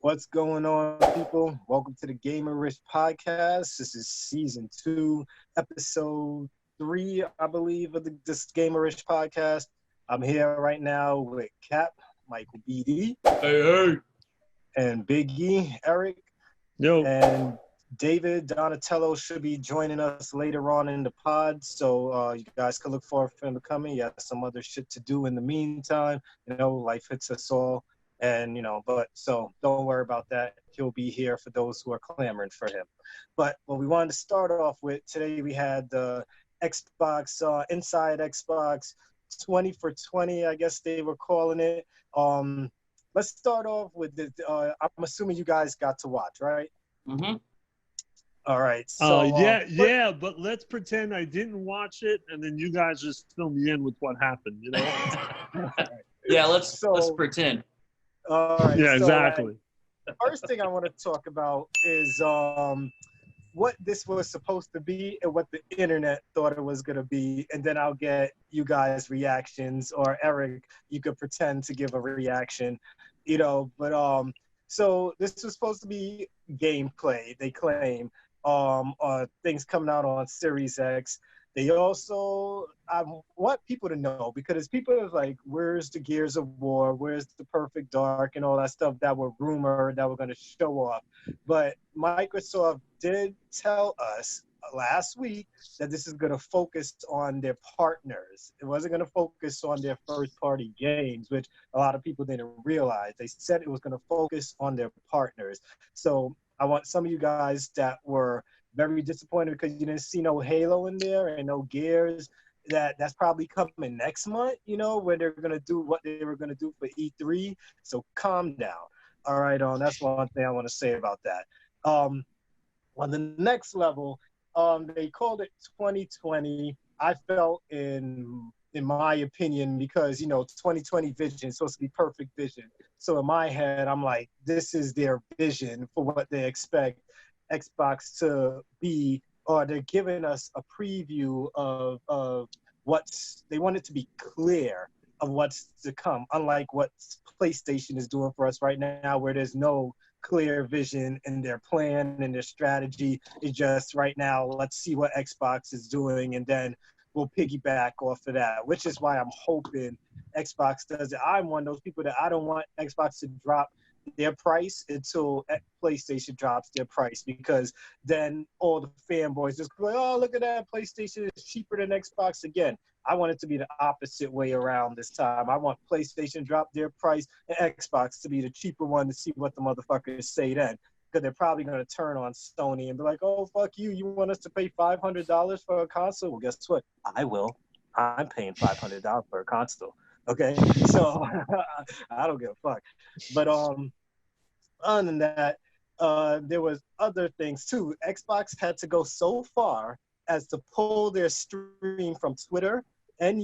What's going on, people? Welcome to the Gamerish podcast. This is season 2, episode 3, I believe, of this Gamerish podcast. I'm here right now with Cap, Michael BD, Hey. and Big E, Eric, Yo. and David Donatello should be joining us later on in the pod, so you guys can look forward for him to come in. He has some other shit to do in the meantime. Life hits us all. And, but so don't worry about that. He'll be here for those who are clamoring for him. But what we wanted to start off with today, we had the Xbox, Inside Xbox 20 for 20, I guess they were calling it. Let's start off with the, I'm assuming you guys got to watch, right? Mm-hmm. All right. So yeah, but let's pretend I didn't watch it, and then you guys just fill me in with what happened, Yeah, let's pretend. All right. Yeah, exactly. The first thing I want to talk about is what this was supposed to be and what the internet thought it was going to be, and then I'll get you guys' reactions, or Eric, you could pretend to give a reaction, but so this was supposed to be gameplay, they claim, things coming out on Series X. They also, I want people to know, because people are like, where's the Gears of War? Where's the Perfect Dark and all that stuff that were rumored that were going to show off? But Microsoft did tell us last week that this is going to focus on their partners. It wasn't going to focus on their first-party games, which a lot of people didn't realize. They said it was going to focus on their partners. So I want some of you guys that were very disappointed because you didn't see no Halo in there and no Gears. That's probably coming next month, when they're going to do what they were going to do for E3. So calm down. All right, that's one thing I want to say about that. On the next level, they called it 2020. I felt, in my opinion, because 2020 vision is supposed to be perfect vision. So in my head, I'm like, this is their vision for what they expect Xbox to be, or they're giving us a preview of what's, they want it to be clear of what's to come, unlike what PlayStation is doing for us right now, where there's no clear vision in their plan and their strategy. It's just right now, let's see what Xbox is doing, and then we'll piggyback off of that, which is why I'm hoping Xbox does it. I'm one of those people that I don't want Xbox to drop their price until PlayStation drops their price, because then all the fanboys just go, oh, look at that, PlayStation is cheaper than Xbox again. I want it to be the opposite way around this time. I want PlayStation drop their price and Xbox to be the cheaper one, to see what the motherfuckers say then. Because they're probably going to turn on Sony and be like, oh, fuck you. You want us to pay $500 for a console? Well, guess what? I will. I'm paying $500 for a console. Okay? So I don't give a fuck. But other than that, there was other things too. Xbox had to go so far as to pull their stream from Twitter and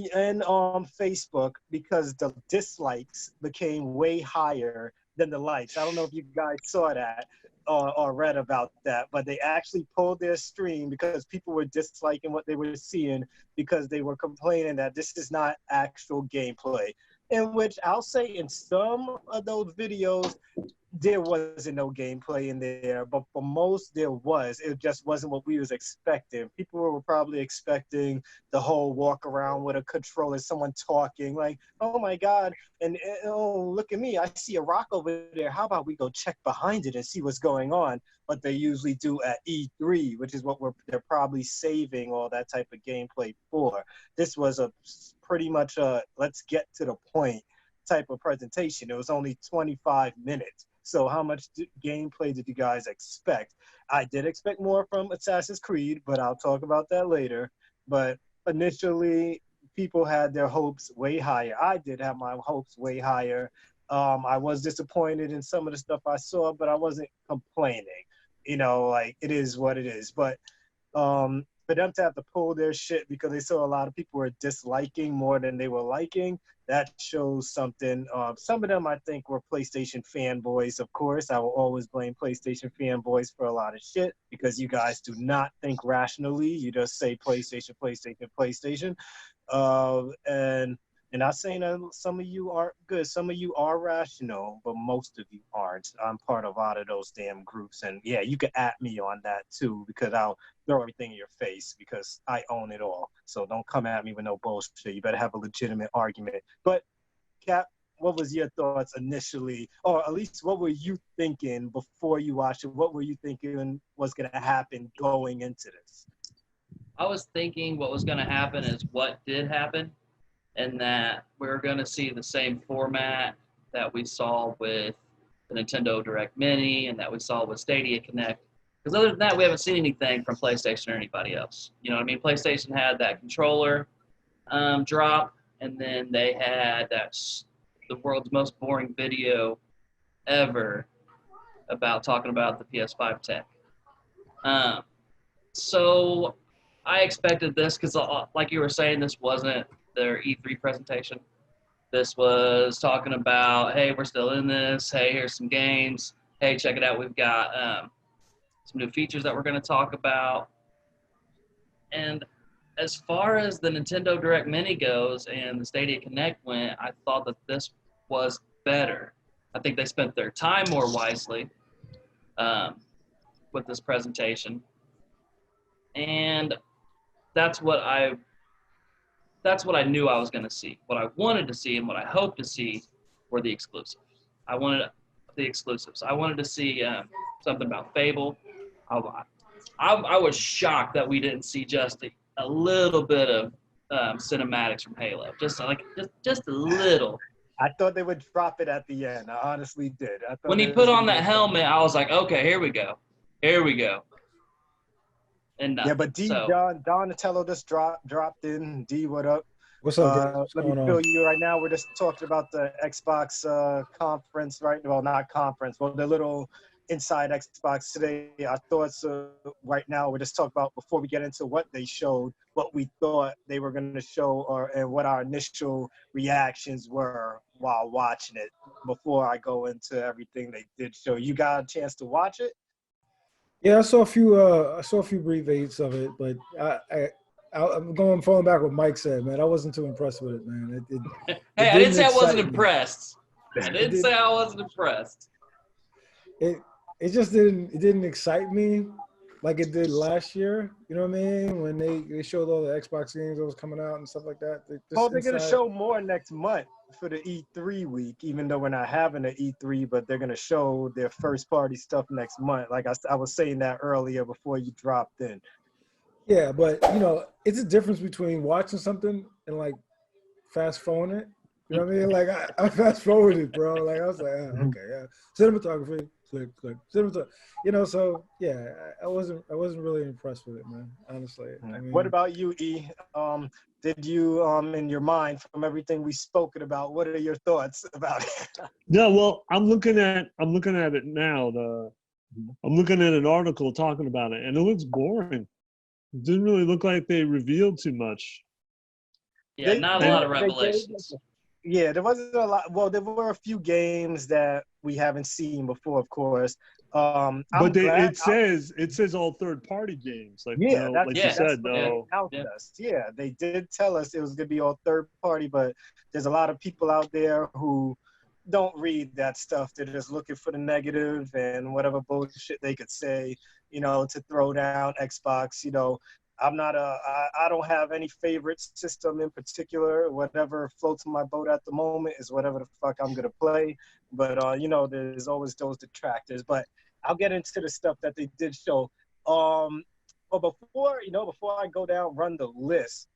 Facebook, because the dislikes became way higher than the likes. I don't know if you guys saw that or read about that, but they actually pulled their stream because people were disliking what they were seeing, because they were complaining that this is not actual gameplay. In which I'll say, in some of those videos, there wasn't no gameplay in there, but for most there was. It just wasn't what we was expecting. People were probably expecting the whole walk around with a controller, someone talking like, oh my God, and oh, look at me, I see a rock over there. How about we go check behind it and see what's going on? But they usually do at E3, which is what they're probably saving all that type of gameplay for. This was a pretty much a let's get to the point type of presentation. It was only 25 minutes. So how much gameplay did you guys expect? I did expect more from Assassin's Creed, but I'll talk about that later. But initially, people had their hopes way higher. I did have my hopes way higher. I was disappointed in some of the stuff I saw, but I wasn't complaining. Like, it is what it is. But for them to have to pull their shit because they saw a lot of people were disliking more than they were liking, that shows something. Some of them, I think, were PlayStation fanboys, of course. I will always blame PlayStation fanboys for a lot of shit, because you guys do not think rationally. You just say PlayStation, PlayStation, PlayStation. And And I'm saying that some of you aren't good. Some of you are rational, but most of you aren't. I'm part of a lot of those damn groups. And yeah, you can at me on that too, because I'll throw everything in your face because I own it all. So don't come at me with no bullshit. You better have a legitimate argument. But Cap, what was your thoughts initially? Or at least what were you thinking before you watched it? What were you thinking was going to happen going into this? I was thinking what was going to happen is what did happen, and that we're going to see the same format that we saw with the Nintendo Direct Mini and that we saw with Stadia Connect. Because other than that, we haven't seen anything from PlayStation or anybody else. You know what I mean? PlayStation had that controller drop, and then they had the world's most boring video ever about talking about the PS5 tech. So I expected this because, like you were saying, this wasn't their E3 presentation. This was talking about, hey, we're still in this. Hey, here's some games. Hey, check it out. We've got some new features that we're going to talk about. And as far as the Nintendo Direct Mini goes and the Stadia Connect went, I thought that this was better. I think they spent their time more wisely with this presentation. And that's what I knew I was going to see. What I wanted to see and what I hoped to see were the exclusives. I wanted the exclusives. I wanted to see something about Fable. I was shocked that we didn't see just a little bit of cinematics from Halo. Just a little. I thought they would drop it at the end. I honestly did. When he put on that helmet, I was like, okay, here we go. Here we go. And yeah, but D, Donatello just dropped in. D, what up? What's up, guys? Let me fill you right now. We're just talking about the Xbox conference, right? Well, not conference, but the little inside Xbox today. Our thoughts right now, we're just talking about, before we get into what they showed, what we thought they were going to show, and what our initial reactions were while watching it, before I go into everything they did show. You got a chance to watch it? Yeah, I saw a few brief aids of it, but I'm falling back what Mike said, man. I wasn't too impressed with it, man. Hey, I didn't say I wasn't impressed. I didn't say I wasn't impressed. It just didn't excite me like it did last year. You know what I mean? When they showed all the Xbox games that was coming out and stuff like that. Well, they're gonna show more next month for the E3 week, even though we're not having an E3, but they're gonna show their first party stuff next month. Like I was saying that earlier before you dropped in. Yeah, but you know, it's a difference between watching something and like fast forwarding it. You know what I mean? Like I fast forwarded, bro. Like I was like, oh, okay, yeah, cinematography, click, cinematography. You know, so yeah, I wasn't really impressed with it, man. Honestly. I mean, what about you, E? Did you, in your mind, from everything we've spoken about, what are your thoughts about it? Yeah, well, I'm looking at it now. I'm looking at an article talking about it, and it looks boring. It didn't really look like they revealed too much. Yeah, not a lot of revelations. Yeah, there wasn't a lot. Well, there were a few games that we haven't seen before, of course. But it says all third-party games. Like, yeah, you know, like you said, no. Yeah, they did tell us it was going to be all third-party, but there's a lot of people out there who don't read that stuff. They're just looking for the negative and whatever bullshit they could say, you know, to throw down Xbox. You know, I don't have any favorite system in particular. Whatever floats my boat at the moment is whatever the fuck I'm gonna play. But you know, there's always those detractors. But I'll get into the stuff that they did show. But before I go down, run the list.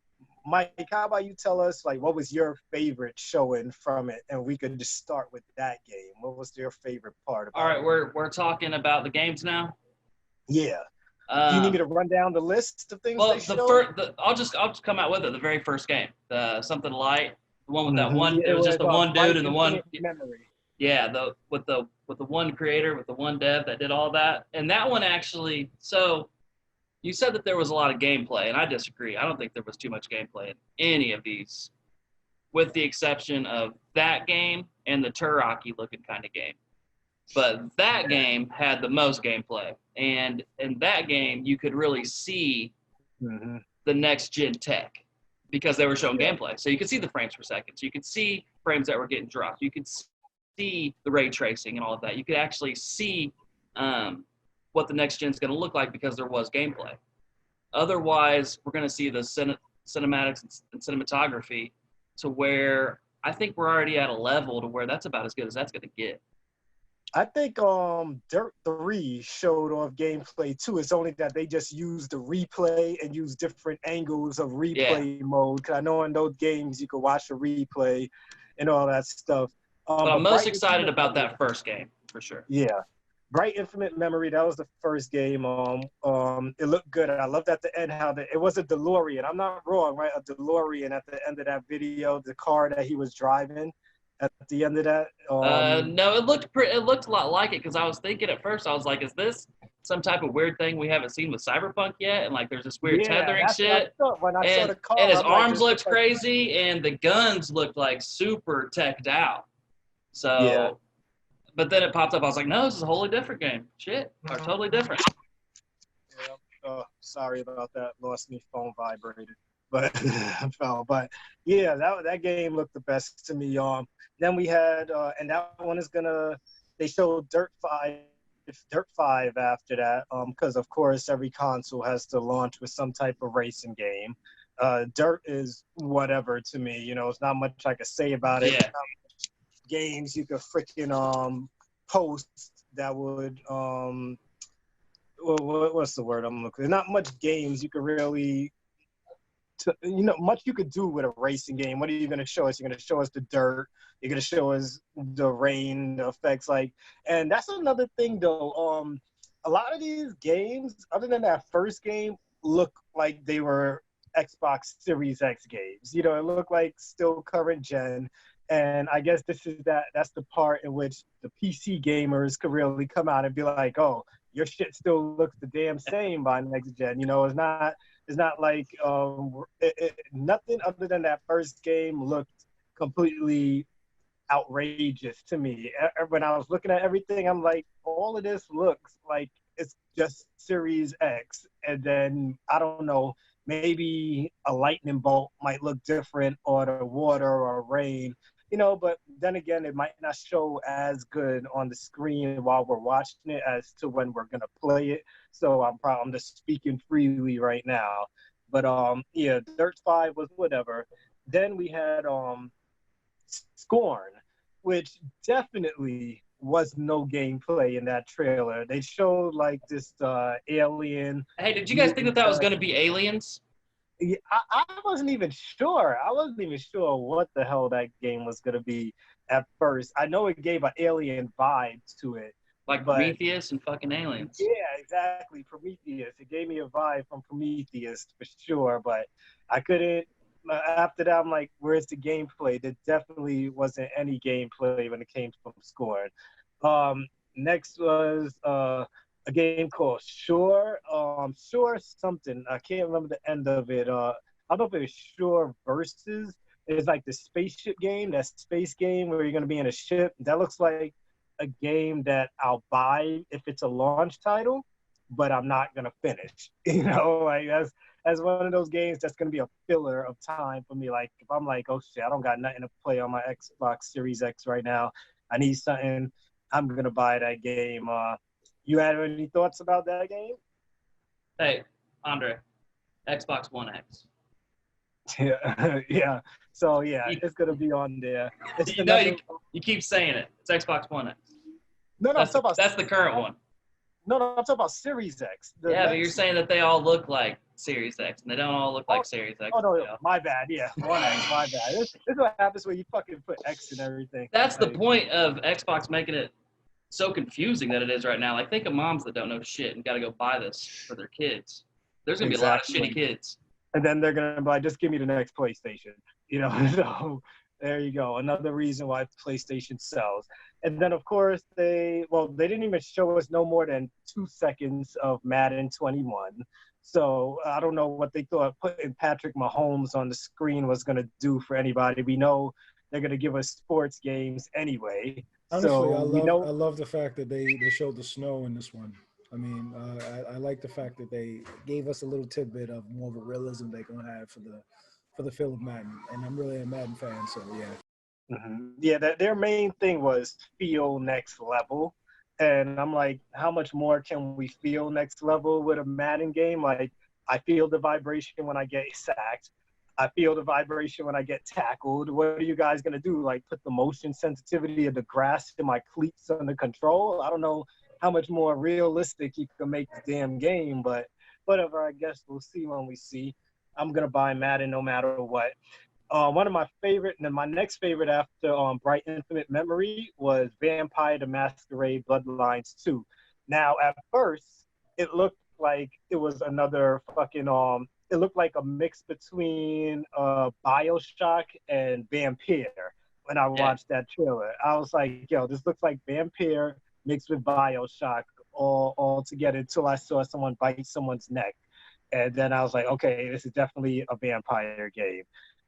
Mike, how about you tell us, like, what was your favorite showing from it, and we could just start with that game. What was your favorite part about it? All right, we're talking about the games now. Yeah. Do you need me to run down the list of things? Well, I'll just come out with it. The very first game, something light, the one with that one. It was just the one dude and the one memory. Yeah, with the one creator, with the one dev that did all that, and that one actually. So, you said that there was a lot of gameplay, and I disagree. I don't think there was too much gameplay in any of these, with the exception of that game and the Turok-y looking kind of game. But that game had the most gameplay. And in that game, you could really see the next-gen tech. because they were showing gameplay. So you could see the frames per second. So you could see frames that were getting dropped. You could see the ray tracing and all of that. You could actually see what the next gen is going to look like because there was gameplay. Otherwise, we're going to see the cinematics and cinematography to where I think we're already at a level to where that's about as good as that's going to get. I think Dirt 3 showed off gameplay too. It's only that they just used the replay and used different angles of replay mode. Cause I know in those games you could watch the replay and all that stuff. But I'm most excited about that first game for sure. Yeah. Bright Infinite Memory, that was the first game. It looked good. I loved at the end how it was a DeLorean. I'm not wrong, right? A DeLorean at the end of that video, the car that he was driving. At the end of that, no, it looked a lot like it because I was thinking at first, I was like, is this some type of weird thing we haven't seen with Cyberpunk yet? And like, there's this weird tethering shit. When I saw the car, and his arms looked crazy, and the guns looked like super teched out. So, but then it popped up. I was like, no, this is a wholly different game. Shit, or totally different. Yeah. Oh, sorry about that. Lost me. Phone vibrated. But I fell. But yeah, that game looked the best to me. Then we had, and that one is they showed Dirt 5 after that, because of course every console has to launch with some type of racing game. Dirt is whatever to me, you know, it's not much I could say about it. Yeah. Games you could freaking post that would, what's the word I'm looking for? Not much games you could really, much you could do with a racing game. What are you going to show us? You're going to show us the dirt. You're going to show us the rain, the effects. And that's another thing, though. A lot of these games, other than that first game, look like they were Xbox Series X games. You know, it looked like still current gen. And I guess that's the part in which the PC gamers could really come out and be like, oh, your shit still looks the damn same by next gen. You know, it's not like nothing other than that first game looked completely outrageous to me. When I was looking at everything, I'm like, all of this looks like it's just Series X. And then, I don't know, maybe a lightning bolt might look different, or the water or rain. You know, but then again, it might not show as good on the screen while we're watching it as to when we're gonna play it. So I'm just speaking freely right now. But yeah, Dirt 5 was whatever. Then we had Scorn, which definitely was no gameplay in that trailer. They showed like this alien. Hey, did you guys think that was gonna be aliens? Yeah, I wasn't even sure. I wasn't even sure what the hell that game was going to be at first. I know it gave an alien vibe to it. Like Prometheus and fucking aliens. Yeah, exactly. Prometheus. It gave me a vibe from Prometheus for sure, but I couldn't. After that, I'm like, where's the gameplay? There definitely wasn't any gameplay when it came from Scorn. Next was a game called Shore something. I can't remember the end of it. I don't know if it was Shore Versus. It's like the spaceship game, that space game where you're going to be in a ship. That looks like a game that I'll buy if it's a launch title, but I'm not going to finish. You know, like that's one of those games that's going to be a filler of time for me. Like if I'm like, oh shit, I don't got nothing to play on my Xbox Series X right now. I need something. I'm going to buy that game. You had any thoughts about that game? Hey, Andre, Xbox One X. Yeah, yeah. So yeah, it's gonna be on there. You keep saying it. It's Xbox One X. No, that's the current one. No, I'm talking about Series X. But you're saying that they all look like Series X, and they don't all look like Series X. Oh no, my bad. Yeah, One X, my bad. This is what happens when you fucking put X in everything. That's the point of Xbox making it so confusing that it is right now. Like, think of moms that don't know shit and got to go buy this for their kids. There's gonna be a lot of shitty kids. And then they're gonna be like, just give me the next PlayStation. You know, so there you go. Another reason why PlayStation sells. And then of course they didn't even show us no more than 2 seconds of Madden 21. So I don't know what they thought putting Patrick Mahomes on the screen was gonna do for anybody. We know they're gonna give us sports games anyway. Honestly, so I love the fact that they showed the snow in this one. I mean, I like the fact that they gave us a little tidbit of more of a realism they're gonna have for for the feel of Madden, and I'm really a Madden fan, so yeah. Yeah, their main thing was feel next level. And I'm like, how much more can we feel next level with a Madden game? Like, I feel the vibration when I get sacked. I feel the vibration when I get tackled. What are you guys going to do? Like, put the motion sensitivity of the grass in my cleats under control? I don't know how much more realistic you can make the damn game, but whatever, I guess we'll see when we see. I'm going to buy Madden no matter what. One of my favorite, and then my next favorite after Bright Infinite Memory was Vampire the Masquerade Bloodlines 2. Now, at first, it looked like it was another fucking, it looked like a mix between Bioshock and Vampire when I watched that trailer. I was like, yo, this looks like Vampire mixed with Bioshock all together until I saw someone bite someone's neck. And then I was like, okay, this is definitely a vampire game.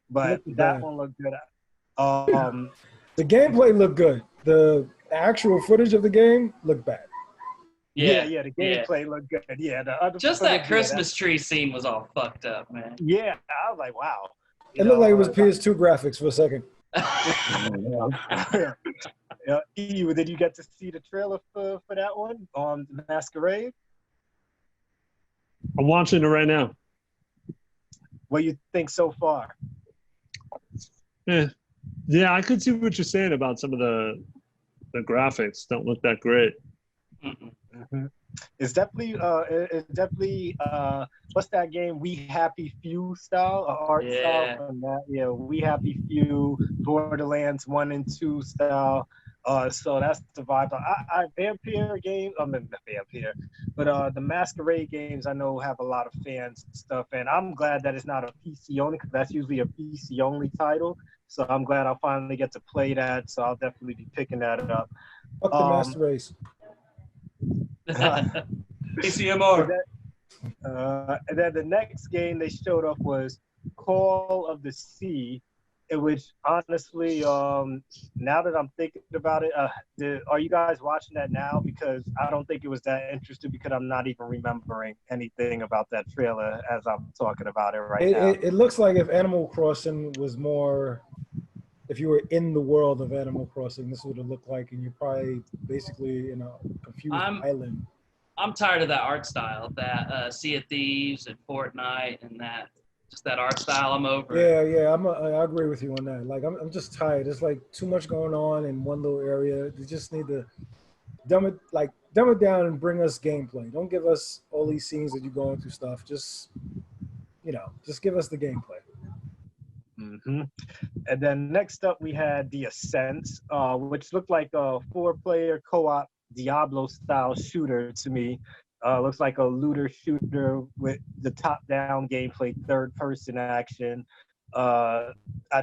But that one looked good. The gameplay looked good. The actual footage of the game looked bad. Yeah, the gameplay looked good. Yeah, the other just that Christmas tree scene was all fucked up, man. Yeah, I was like, wow. It looked like it was PS2 graphics for a second. Eve, did you get to see the trailer for that one on Masquerade? I'm watching it right now. What do you think so far? Yeah, I could see what you're saying about some of the graphics don't look that great. It's definitely what's that game? We Happy Few style, art style from that. Yeah, We Happy Few, Borderlands 1 and 2 style. So that's the vibe. Vampire game, I mean the Vampire, but the Masquerade games I know have a lot of fans and stuff, and I'm glad that it's not a PC only, because that's usually a PC only title. So I'm glad I'll finally get to play that. So I'll definitely be picking that up. Fuck the Master Race. PCMR. And then the next game they showed off was Call of the Sea, in which honestly, now that I'm thinking about it, are you guys watching that now? Because I don't think it was that interesting, because I'm not even remembering anything about that trailer as I'm talking about it now. It looks like if Animal Crossing was more, if you were in the world of Animal Crossing, this would have looked like, and you're probably basically in a confused island. I'm tired of that art style, that Sea of Thieves and Fortnite and that. Just that art style, I'm over it. Yeah, I agree with you on that. Like, I'm just tired. It's like too much going on in one little area. You just need to dumb it down and bring us gameplay. Don't give us all these scenes that you're going through stuff. Just give us the gameplay. And then next up we had The Ascent, which looked like a 4-player co-op Diablo-style shooter to me. Looks like a looter shooter with the top-down gameplay, third-person action. I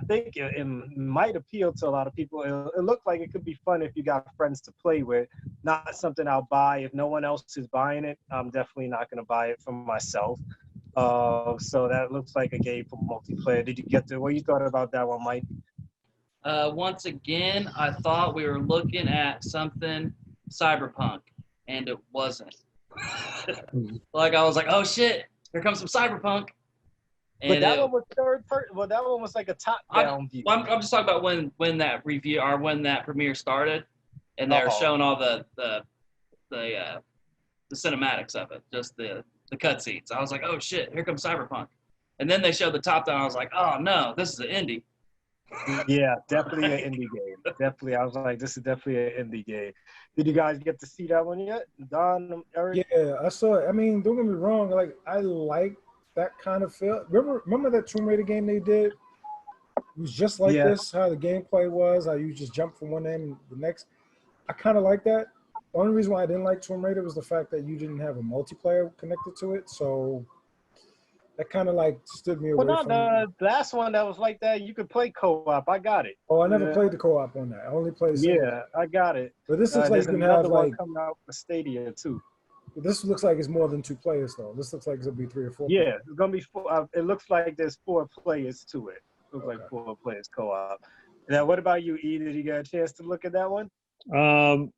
think it might appeal to a lot of people. It looked like it could be fun if you got friends to play with. Not something I'll buy. If no one else is buying it, I'm definitely not going to buy it for myself. So that looks like a game for multiplayer. Did you get to, what you thought about that one, Mike? Once again, I thought we were looking at something cyberpunk, and it wasn't. Like, I was like, oh shit, here comes some cyberpunk. And but that one was third person. Well, that one was like a top-down view. I'm just talking about when that review, or when that premiere started, and they're showing all the cinematics of it, just the cutscenes. I was like, oh shit, here comes cyberpunk. And then they showed the top down. I was like, oh no, this is an indie. Yeah, definitely an indie game. Definitely, I was like, this is definitely an indie game. Did you guys get to see that one yet, Don, Eric? Yeah, I saw it. I mean, don't get me wrong. Like, I like that kind of feel. Remember that Tomb Raider game they did? It was just like this, how the gameplay was, how you just jump from one end to the next. I kind of like that. The only reason why I didn't like Tomb Raider was the fact that you didn't have a multiplayer connected to it. So that kind of like stood me away from the last one that was like that, you could play co-op. I got it. Oh, I never played the co-op on that. I only played I got it. But this looks like you can have like coming out for Stadia too. This looks like it's more than 2 players though. This looks like it's gonna be 3 or 4. Yeah, it's gonna be 4. It looks like there's 4 players to it. It looks like 4 players co-op. Now, what about you, E? Did you get a chance to look at that one? I'm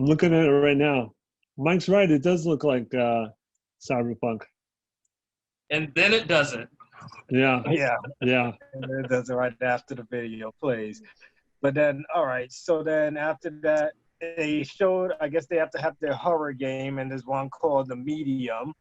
looking at it right now. Mike's right. It does look like Cyberpunk. And then it doesn't. Yeah. Yeah, Yeah. and it does it right after the video plays. But then, all right. So then after that, they showed. I guess they have to have their horror game, and there's one called The Medium,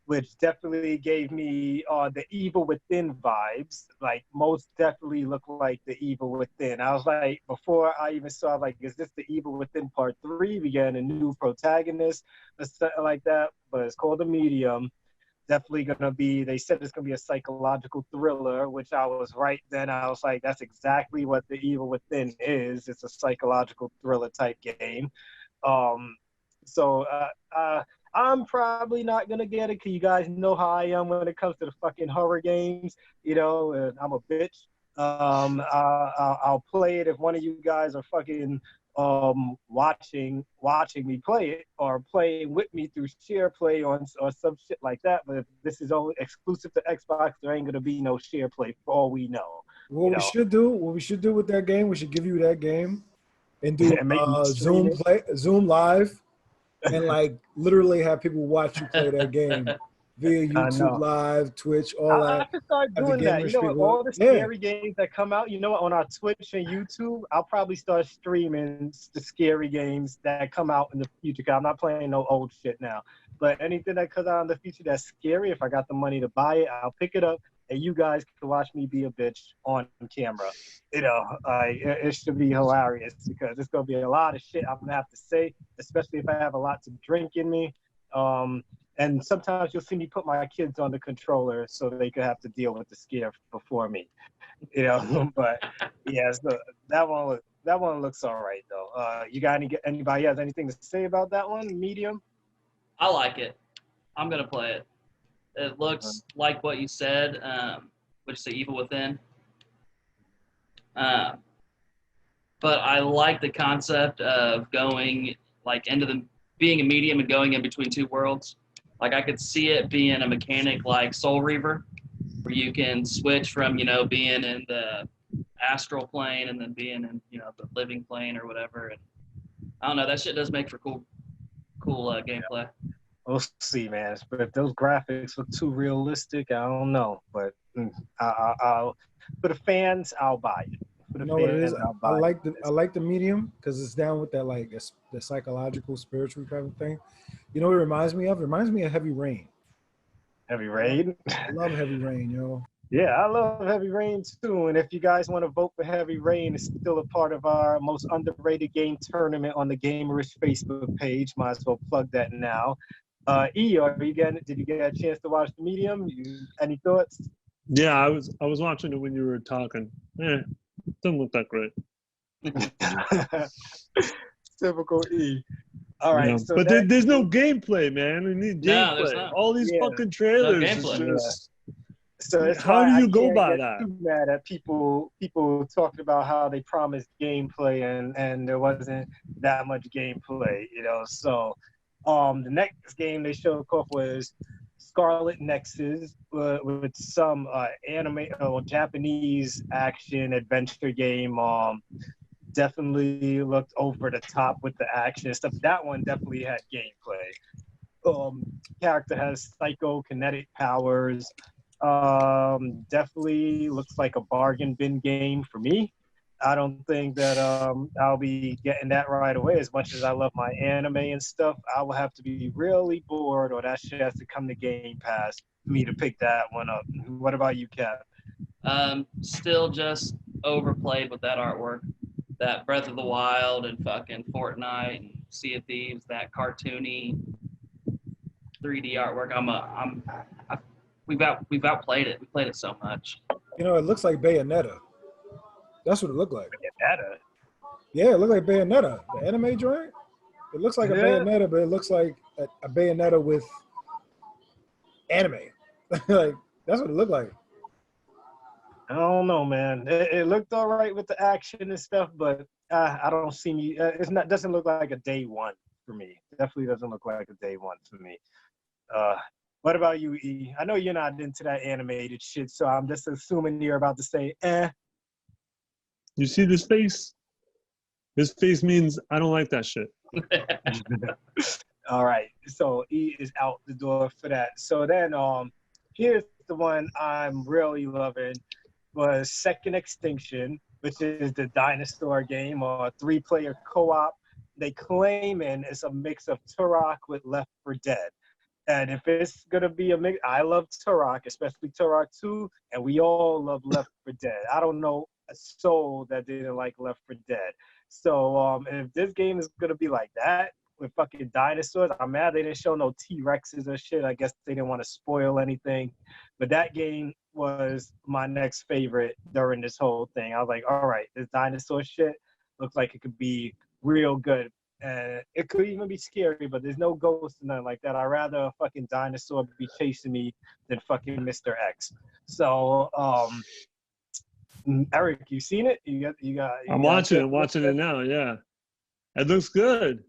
which definitely gave me the Evil Within vibes. Like most definitely look like the Evil Within. I was like, before I even saw, like, is this the Evil Within Part 3? We get a new protagonist or something like that. But it's called The Medium. Definitely gonna be. They said it's gonna be a psychological thriller, which I was right then. I was like, that's exactly what the Evil Within is. It's a psychological thriller type game. Um, so I'm probably not gonna get it because you guys know how I am when it comes to the fucking horror games. You know, I'm a bitch. I'll play it if one of you guys are fucking watching me play it or playing with me through share play or some shit like that. But if this is only exclusive to Xbox, there ain't gonna be no share play for all we know. What we should do with that game, we should give you that game and do And make me stream Zoom live, and like literally have people watch you play that game via YouTube Live, Twitch, all I that. could start Have the doing that. You Gamerish know what? people- All the Yeah. scary games that come out, you know what? On our Twitch and YouTube, I'll probably start streaming the scary games that come out in the future. 'Cause I'm not playing no old shit now. But anything that comes out in the future that's scary, if I got the money to buy it, I'll pick it up, and you guys can watch me be a bitch on camera. You know, it should be hilarious because it's gonna be a lot of shit I'm gonna have to say, especially if I have a lot to drink in me. And sometimes you'll see me put my kids on the controller so they could have to deal with the scare before me, you know. But yeah, so that one looks all right though. You got anybody has anything to say about that one? Medium. I like it. I'm gonna play it. It looks like what you said, which is the Evil Within. But I like the concept of going like being a medium and going in between two worlds. Like I could see it being a mechanic like Soul Reaver, where you can switch from being in the astral plane and then being in the living plane or whatever. And I don't know, that shit does make for cool gameplay. We'll see, man. But if those graphics look too realistic, I don't know. But I'll for the fans, I'll buy it. For the You know what it is? fans, I'll I buy it. like the medium because it's down with that like the psychological, spiritual kind of thing. You know what it reminds me of? It reminds me of Heavy Rain. Heavy Rain. I love Heavy Rain, yo. Yeah, I love Heavy Rain too. And if you guys want to vote for Heavy Rain, it's still a part of our most underrated game tournament on the Gamerish Facebook page. Might as well plug that now. Did you get a chance to watch the Medium? Any thoughts? Yeah, I was watching it when you were talking. Doesn't look that great. Typical E. All right, Yeah. so but there's no gameplay, man. We need No, there's gameplay. not. All these Yeah. fucking trailers. gameplay. Is just, So it's how why do I you go can't by get that? too mad at people talking about how they promised gameplay and there wasn't that much gameplay, So the next game they showed off was Scarlet Nexus with some anime or Japanese action adventure game. Definitely looked over the top with the action and stuff. That one definitely had gameplay. Character has psychokinetic powers. Definitely looks like a bargain bin game for me. I don't think that I'll be getting that right away. As much as I love my anime and stuff, I will have to be really bored, or that shit has to come to Game Pass for me to pick that one up. What about you, Cap? Still just overplayed with that artwork. That Breath of the Wild and fucking Fortnite and Sea of Thieves, that cartoony 3D artwork. We've outplayed it. We played it so much. You know, it looks like Bayonetta. That's what it looked like. Bayonetta. Yeah, it looked like Bayonetta. The anime joint. It looks like a Bayonetta, but it looks like a Bayonetta with anime. Like that's what it looked like. I don't know, man. It looked all right with the action and stuff, but I don't see me. Doesn't look like a day one for me. Definitely doesn't look like a day one for me. What about you, E? I know you're not into that animated shit, so I'm just assuming you're about to say, eh. You see this face? This face means I don't like that shit. All right, so E is out the door for that. So then, here's the one I'm really loving was Second Extinction, which is the dinosaur game or 3-player co-op. They claiming it's a mix of Turok with Left 4 Dead. And if it's gonna be a mix, I love Turok, especially Turok 2, and we all love Left 4 Dead. I don't know a soul that didn't like Left 4 Dead. So if this game is gonna be like that with fucking dinosaurs, I'm mad they didn't show no T-Rexes or shit. I guess they didn't want to spoil anything. But that game was my next favorite during this whole thing. I was like, all right, this dinosaur shit looks like it could be real good. And it could even be scary, but there's no ghosts and nothing like that. I'd rather a fucking dinosaur be chasing me than fucking Mr. X. So, Eric, you seen it? I'm watching it now. Yeah, it looks good.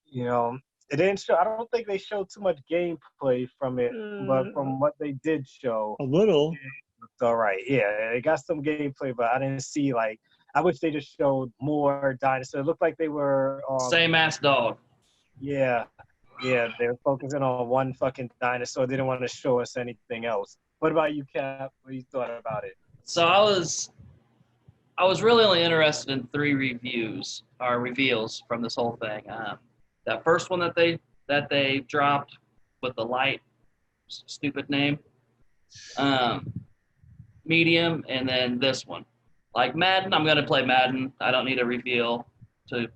You know, it didn't show. I don't think they showed too much gameplay from it, but from what they did show, a little. It looked all right. Yeah, they got some gameplay, but I didn't see like. I wish they just showed more dinosaurs. It looked like they were same ass dog. Yeah, they were focusing on one fucking dinosaur. They didn't want to show us anything else. What about you, Cap? What you thought about it? So I was really only interested in 3 reviews or reveals from this whole thing. That first one that they dropped with the light, stupid name, medium, and then this one. Like Madden, I'm gonna play Madden. I don't need a reveal to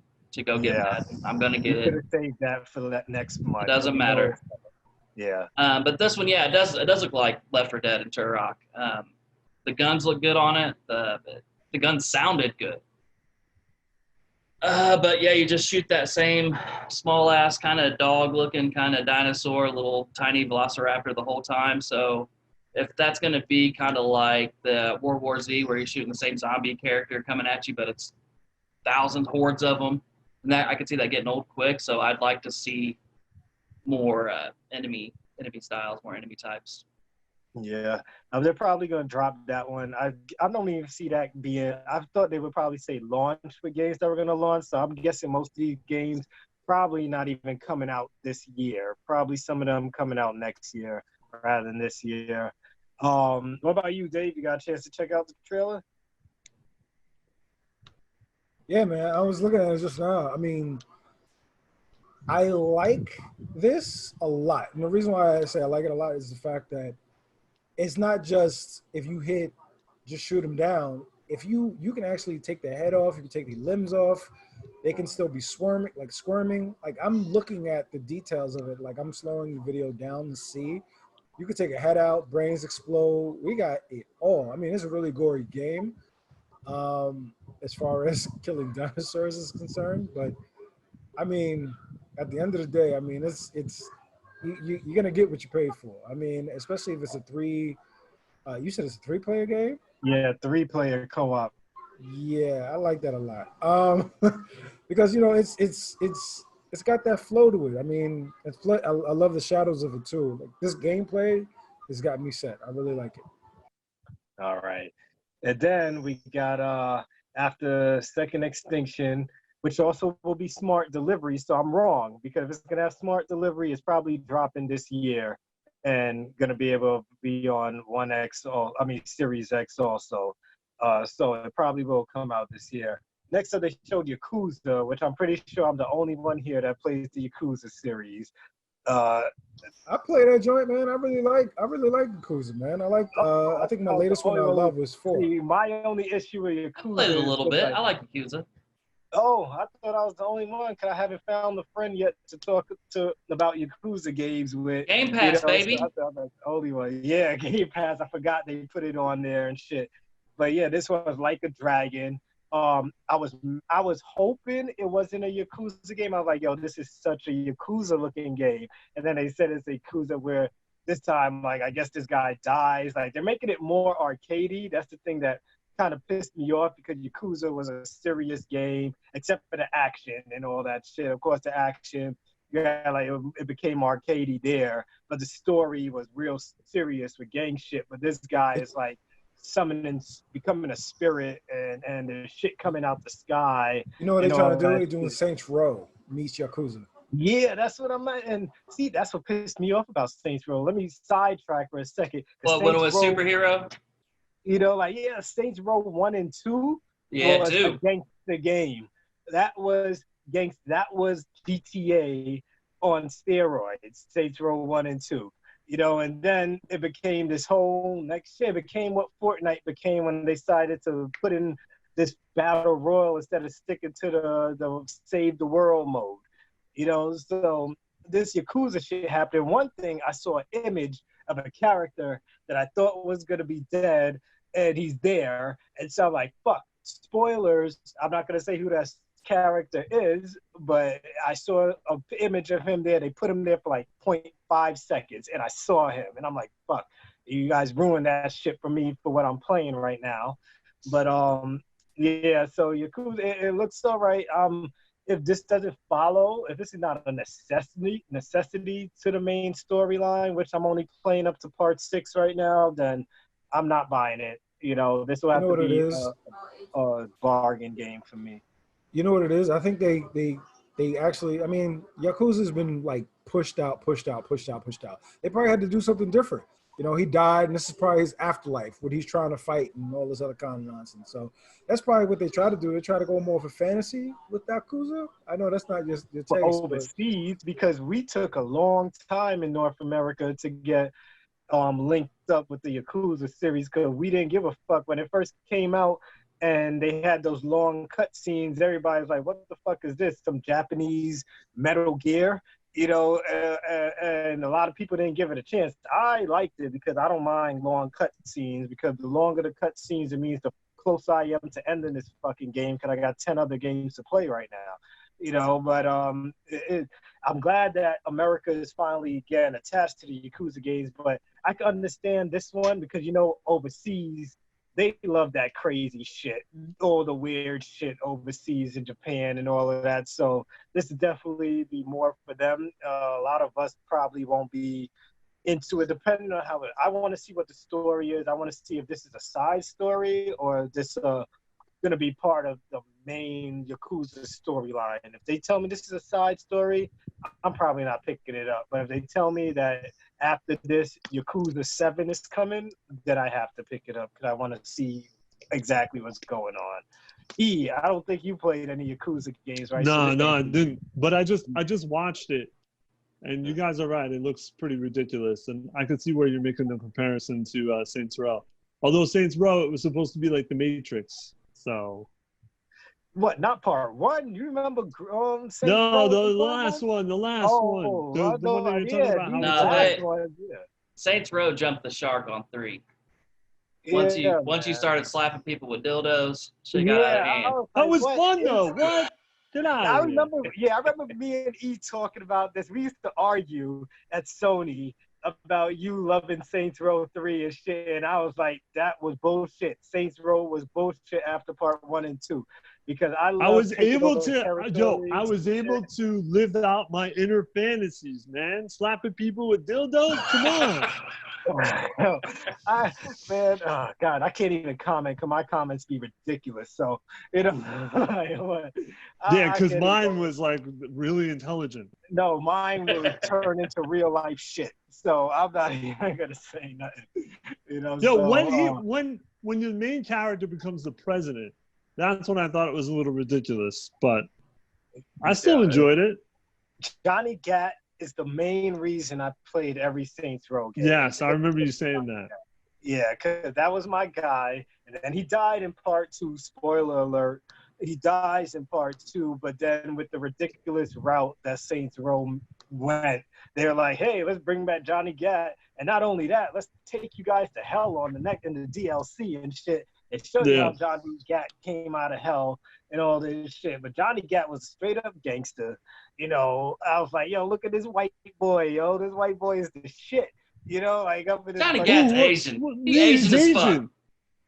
go get Madden. I'm gonna get it. Could have saved that for that next month. It doesn't matter. Yeah. But this one, yeah, it does look like Left 4 Dead and Turok. The guns look good on it. The guns sounded good. But yeah, you just shoot that same small ass kind of dog looking kind of dinosaur, little tiny velociraptor the whole time. So if that's going to be kind of like the World War Z where you're shooting the same zombie character coming at you, but it's thousands, hordes of them, and that I could see that getting old quick. So I'd like to see more enemy styles, more enemy types. Yeah, they're probably going to drop that one. I don't even see that being. I thought they would probably say launch with games that were going to launch. So I'm guessing most of these games probably not even coming out this year. Probably some of them coming out next year rather than this year. What about you, Dave? You got a chance to check out the trailer? Yeah, man. I was looking at it just now. I mean, I like this a lot. And the reason why I say I like it a lot is the fact that it's not just if you hit, just shoot them down. If you can actually take their head off, you can take their limbs off. They can still be squirming. Like I'm looking at the details of it. Like I'm slowing the video down to see. You could take a head out, brains explode. We got it all. I mean, it's a really gory game as far as killing dinosaurs is concerned. But I mean, at the end of the day, I mean, you're gonna get what you paid for. I mean, especially if it's a 3. You said it's a 3-player game. Yeah, 3-player co-op. Yeah, I like that a lot. Because it's got that flow to it. I mean, I love the shadows of it too. Like this gameplay has got me set. I really like it. All right, and then we got after Second Extinction, which also will be smart delivery. So I'm wrong because if it's gonna have smart delivery, it's probably dropping this year and gonna be able to be on Series X also. So it probably will come out this year. Next up, they showed Yakuza, which I'm pretty sure I'm the only one here that plays the Yakuza series. I play that joint, man. I really like Yakuza, man. I think my latest one I love was 4. See, my only issue with Yakuza. I played it a little bit. I like Yakuza. Oh, I thought I was the only one because I haven't found a friend yet to talk to about Yakuza games with. Game Pass, baby. So I thought I was the only one. Yeah, Game Pass. I forgot they put it on there and shit. But yeah, this one was Like a Dragon. I was hoping it wasn't a Yakuza game. I was like, yo, this is such a Yakuza looking game. And then they said it's a Yakuza where this time, like, I guess this guy dies. Like, they're making it more arcadey. That's the thing that kind of pissed me off because Yakuza was a serious game, except for the action and all that shit. Of course, the action, yeah, like it became arcadey there, but the story was real serious with gang shit. But this guy is like becoming a spirit, and there's shit coming out the sky. You know what they're trying to do? They're doing Saints Row meets Yakuza. Yeah, that's what I'm at. And see, that's what pissed me off about Saints Row. Let me sidetrack for a second. Well, when it was Row, superhero? you know, like, yeah, Saints Row 1 and 2 Yeah, was too. against the game. That was GTA on steroids, Saints Row 1 and 2. You know, and then it became this whole next year, it became what Fortnite became when they decided to put in this battle royal instead of sticking to the save the world mode. You know, so this Yakuza shit happened. One thing, I saw an image of a character that I thought was gonna be dead, and he's there. And so I'm like, fuck, spoilers. I'm not gonna say who that character is, but I saw an image of him there. They put him there for like 0.5 seconds, and I saw him, and I'm like, fuck, you guys ruined that shit for me for what I'm playing right now. But yeah, so Yakuza, it looks all right. If this doesn't follow, if this is not a necessity to the main storyline, which I'm only playing up to part 6 right now, then I'm not buying it. You know, this will have to be a bargain game for me. You know what it is? I think they actually, I mean, Yakuza's been like pushed out. They probably had to do something different. You know, he died, and this is probably his afterlife, what he's trying to fight and all this other kind of nonsense. So that's probably what they try to do. They try to go more for fantasy with Yakuza. I know that's not just your taste. Overseas, because we took a long time in North America to get linked up with the Yakuza series, because we didn't give a fuck when it first came out. And they had those long cut scenes. Everybody's like, what the fuck is this? Some Japanese Metal Gear? You know, and a lot of people didn't give it a chance. I liked it because I don't mind long cut scenes, because the longer the cut scenes, it means the closer I am to ending this fucking game, because I got 10 other games to play right now. You know, but I'm glad that America is finally getting attached to the Yakuza games, but I can understand this one because, you know, overseas, they love that crazy shit, all the weird shit overseas in Japan and all of that. So this will definitely be more for them. A lot of us probably won't be into it, depending on how I want to see what the story is. I want to see if this is a side story or this going to be part of the main Yakuza storyline. And if they tell me this is a side story, I'm probably not picking it up. But if they tell me that after this Yakuza 7 is coming, then I have to pick it up because I want to see exactly what's going on. I don't think you played any Yakuza games, right? No, I didn't. But I just watched it, and you guys are right. It looks pretty ridiculous, and I can see where you're making the comparison to Saints Row. Although Saints Row, it was supposed to be like The Matrix. So, what? Not part 1? You remember? The last one. The one that you're talking about. Saints Row jumped the shark on 3. Once you started slapping people with dildos, shit got out of hand. That was fun though. What? I remember me and E talking about this. We used to argue at Sony about you loving Saints Row 3 and shit, and I was like, that was bullshit. Saints Row was bullshit after part 1 and 2, because I was able to live out my inner fantasies, man. Slapping people with dildos, come on. God, I can't even comment because my comments be ridiculous. So, you know, because mine was like really intelligent. No, mine will turn into real life shit. So I'm not even gonna say nothing. You know. When your main character becomes the president, that's when I thought it was a little ridiculous. But I still enjoyed it. Johnny Gat is the main reason I played every Saints Row game. Yes, I remember you saying that. Yeah, because that was my guy. And then he died in part 2, spoiler alert. He dies in part 2, but then with the ridiculous route that Saints Row went, they're like, hey, let's bring back Johnny Gat. And not only that, let's take you guys to hell on the neck in the DLC and shit. It showed you how Johnny Gat came out of hell and all this shit. But Johnny Gat was straight up gangster. You know, I was like, yo, look at this white boy, yo. This white boy is the shit. You know, like up in this. Johnny Gat's Asian. He's Asian as fuck.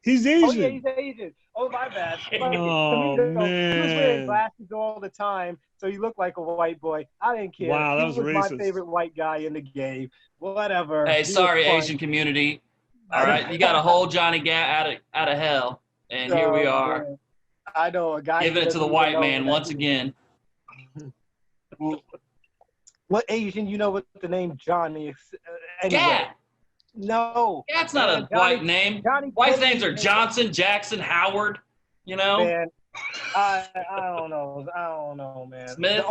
He's Asian. Oh, yeah, he's Asian. Oh, my bad. Oh, man. He was wearing glasses all the time, so he looked like a white boy. I didn't care. Wow, that was racist. My favorite white guy in the game. Whatever. Hey, sorry, Asian community. All right, you got to hold Johnny Gat out of hell, and here we are. Man. I know a guy. Giving it to the white man once again. What Asian you know with the name Johnny? Anyway. Gat. No. That's not a Johnny, white name. Johnny White Kennedy names are is- Johnson, Jackson, Howard. You know, Man, I don't know. I don't know, man. Smith.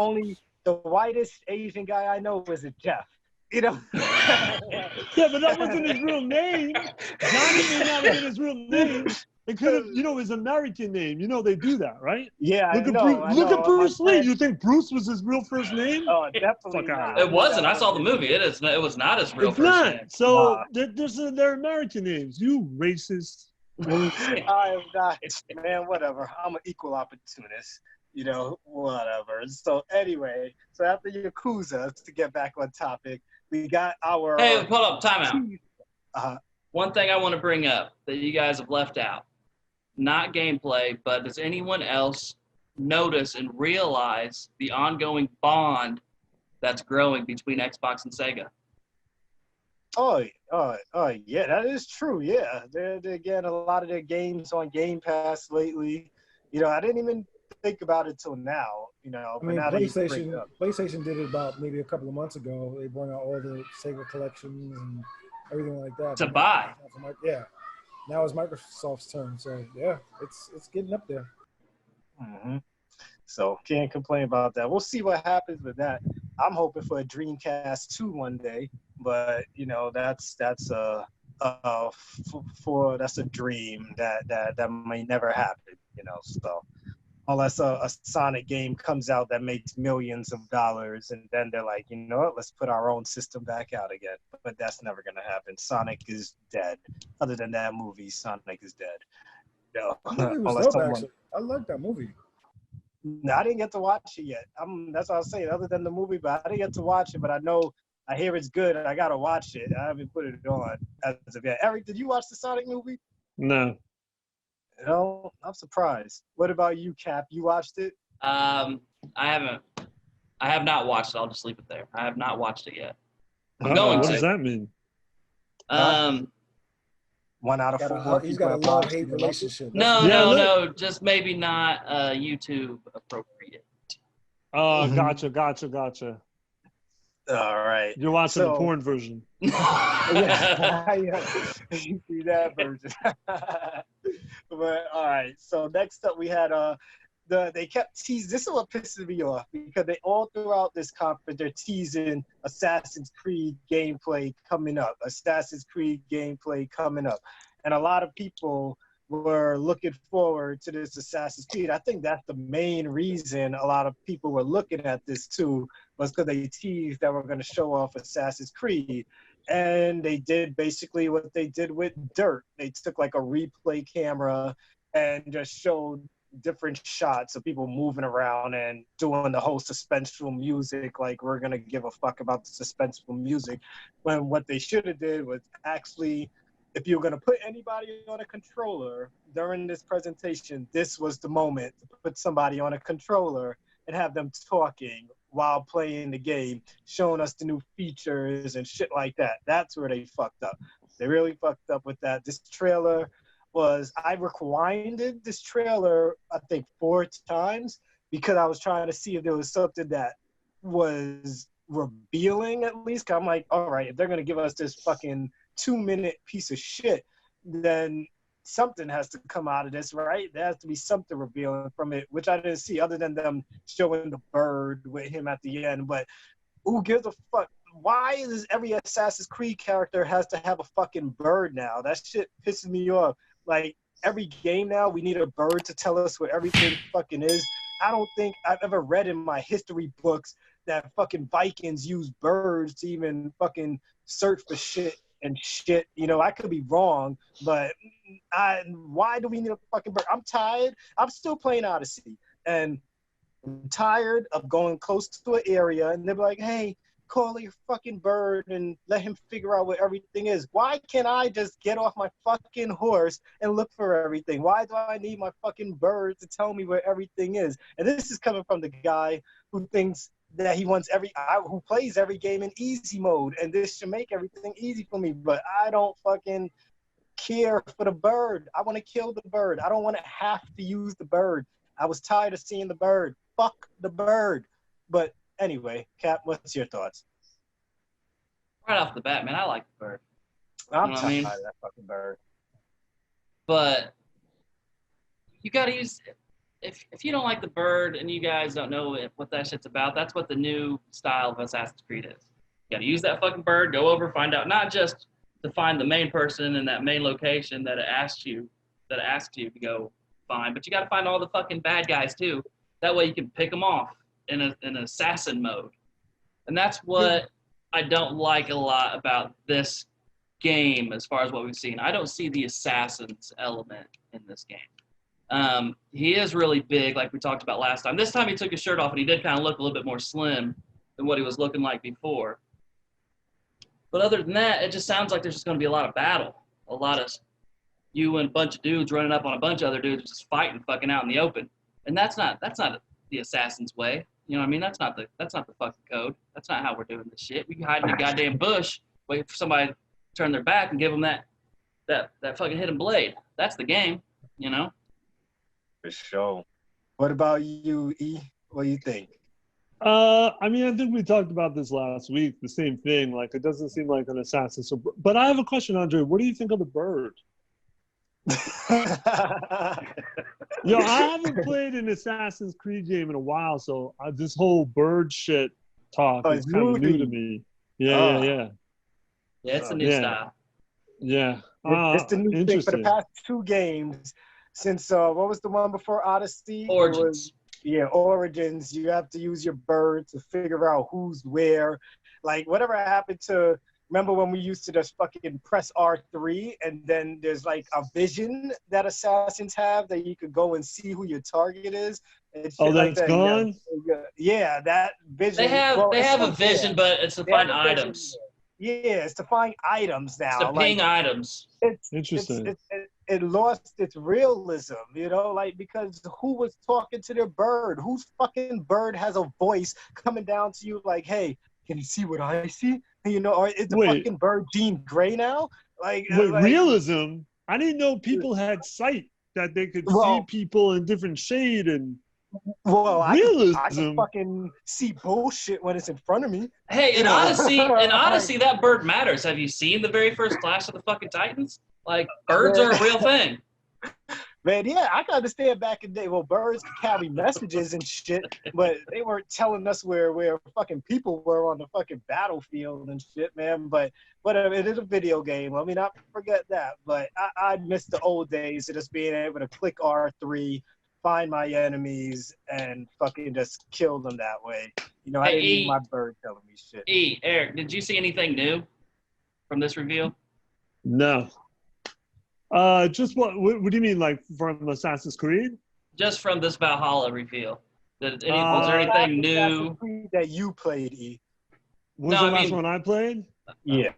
The whitest Asian guy I know is a Jeff. You know. Yeah, but that wasn't his real name. Johnny may not have been his real name. It could have, his American name. They do that, right? Yeah, Look I at know. Bruce. Look at Bruce My Lee. friend- You think Bruce was his real first name? Oh, definitely Fuck out not. of it wasn't. I saw the movie. It was not his real It's first not. name. So Nah. they're American names. You racist. I am not, man. Whatever. I'm an equal opportunist. Whatever. So anyway, so after Yakuza, to get back on topic, we got our. Hey, hold up, time out. Uh, One thing I want to bring up that you guys have left out, not gameplay, but does anyone else notice and realize the ongoing bond that's growing between Xbox and Sega? Oh, yeah, that is true. Yeah, they're getting a lot of their games on Game Pass lately. I didn't even think about it till now. I mean, now that you bring it up. PlayStation did it about maybe a couple of months ago. They brought out all the Sega collections and everything like that. To buy. Yeah. Now it's Microsoft's turn. So yeah, it's getting up there. Mm-hmm. So can't complain about that. We'll see what happens with that. I'm hoping for a Dreamcast 2 one day, but that's a dream that may never happen. So unless a Sonic game comes out that makes millions of dollars, and then they're like, you know what, let's put our own system back out again. But that's never gonna happen. Sonic is dead. Other than that movie, Sonic is dead. No, That movie was dope, actually. I like that movie. No, I didn't get to watch it yet. That's what I was saying. Other than the movie, but I didn't get to watch it. But I hear it's good. And I gotta watch it. I haven't put it on as of yet. Eric, did you watch the Sonic movie? No. I'm surprised. What about you, Cap? You watched it? I haven't. I have not watched it. I'll just leave it there. I have not watched it yet. I'm going What to. does that mean? 1 out of 4. He's got a love-hate relationship. No. Just maybe not YouTube appropriate. Oh, Mm-hmm. Gotcha. All right. You're watching the porn version. Yeah. You see that version. But all right. So next up we had they kept teasing. This is what pisses me off, because they all throughout this conference they're teasing Assassin's Creed gameplay coming up. And a lot of people were looking forward to this Assassin's Creed. I think that's the main reason a lot of people were looking at this too, was because they teased that we're going to show off Assassin's Creed. And they did basically what they did with Dirt. They took like a replay camera and just showed different shots of people moving around and doing the whole suspenseful music, like we're going to give a fuck about the suspenseful music, when what they should have did was actually, if you're going to put anybody on a controller during this presentation, this was the moment to put somebody on a controller and have them talking while playing the game, showing us the new features and shit like that. That's where they fucked up. They really fucked up with that. This trailer I rewinded this trailer, I think 4 times, because I was trying to see if there was something that was revealing at least. I'm like, all right, if they're going to give us this fucking 2-minute piece of shit, then something has to come out of this, right? There has to be something revealing from it, which I didn't see other than them showing the bird with him at the end. But who gives a fuck? Why is every Assassin's Creed character has to have a fucking bird now? That shit pisses me off. Like, every game now, we need a bird to tell us where everything fucking is. I don't think I've ever read in my history books that fucking Vikings use birds to even fucking search for shit and shit. I could be wrong, but why do we need a fucking bird? I'm tired. I'm still playing Odyssey, and I'm tired of going close to an area and they're like, hey, call your fucking bird and let him figure out where everything is. Why can't I just get off my fucking horse and look for everything? Why do I need my fucking bird to tell me where everything is? And this is coming from the guy who thinks that he wants who plays every game in easy mode, and this should make everything easy for me. But I don't fucking care for the bird. I want to kill the bird. I don't want to have to use the bird. I was tired of seeing the bird. Fuck the bird. But anyway, Cap, what's your thoughts? Right off the bat, man, I like the bird. I'm You know what I tired mean? of that fucking bird. But you got to use, if you don't like the bird and you guys don't know what that shit's about, that's what the new style of Assassin's Creed is. You got to use that fucking bird, go over, find out, not just to find the main person in that main location that it asks you to go find, but you got to find all the fucking bad guys too. That way you can pick them off in an assassin mode. And that's what I don't like a lot about this game as far as what we've seen. I don't see the assassins element in this game. He is really big, like we talked about last time. This time he took his shirt off and he did kind of look a little bit more slim than what he was looking like before. But other than that, it just sounds like there's just going to be a lot of battle. A lot of you and a bunch of dudes running up on a bunch of other dudes just fighting fucking out in the open. And that's not the assassin's way. You know what I mean? That's not the fucking code. That's not how we're doing this shit. We can hide in a goddamn bush, wait for somebody to turn their back and give them that fucking hidden blade. That's the game, you know? For sure. What about you, E? What do you think? I mean, I think we talked about this last week, the same thing. Like, it doesn't seem like an assassin. So, but I have a question, Andre. What do you think of the bird? Yo, I haven't played an Assassin's Creed game in a while, so this whole bird shit talk is kind of new to me. Yeah. Yeah, it's a new style. Yeah. It's the new thing for the past 2 games. Since, what was the one before Odyssey? Origins. Origins. You have to use your bird to figure out who's where. Like, whatever happened to, remember when we used to just fucking press R3 and then there's like a vision that assassins have that you could go and see who your target is? And shit that's like gone? Yeah, that vision. They have a vision, but it's to find items. Yeah, it's to find items now. It's to ping items. Interesting. It lost its realism, you know, like, because who was talking to their bird? Whose fucking bird has a voice coming down to you like, hey, can you see what I see? You know, or is the fucking bird Jean Grey now? Like, realism? I didn't know people had sight, that they could see people in different shade and realism. I can fucking see bullshit when it's in front of me. Hey, in Odyssey, that bird matters. Have you seen the very first Clash of the fucking Titans? Like, birds are a real thing. Man, yeah, I can understand back in the day. Well, birds could carry messages and shit, but they weren't telling us where fucking people were on the fucking battlefield and shit, man. But whatever, it is a video game. Let me not forget that. But I miss the old days of just being able to click R3, find my enemies, and fucking just kill them that way. You know, I didn't need my bird telling me shit. Eric, did you see anything new from this reveal? No. Just what do you mean, like from Assassin's Creed? Just from this Valhalla reveal. Was there anything new that you played, E? Was the last one I played? Yeah.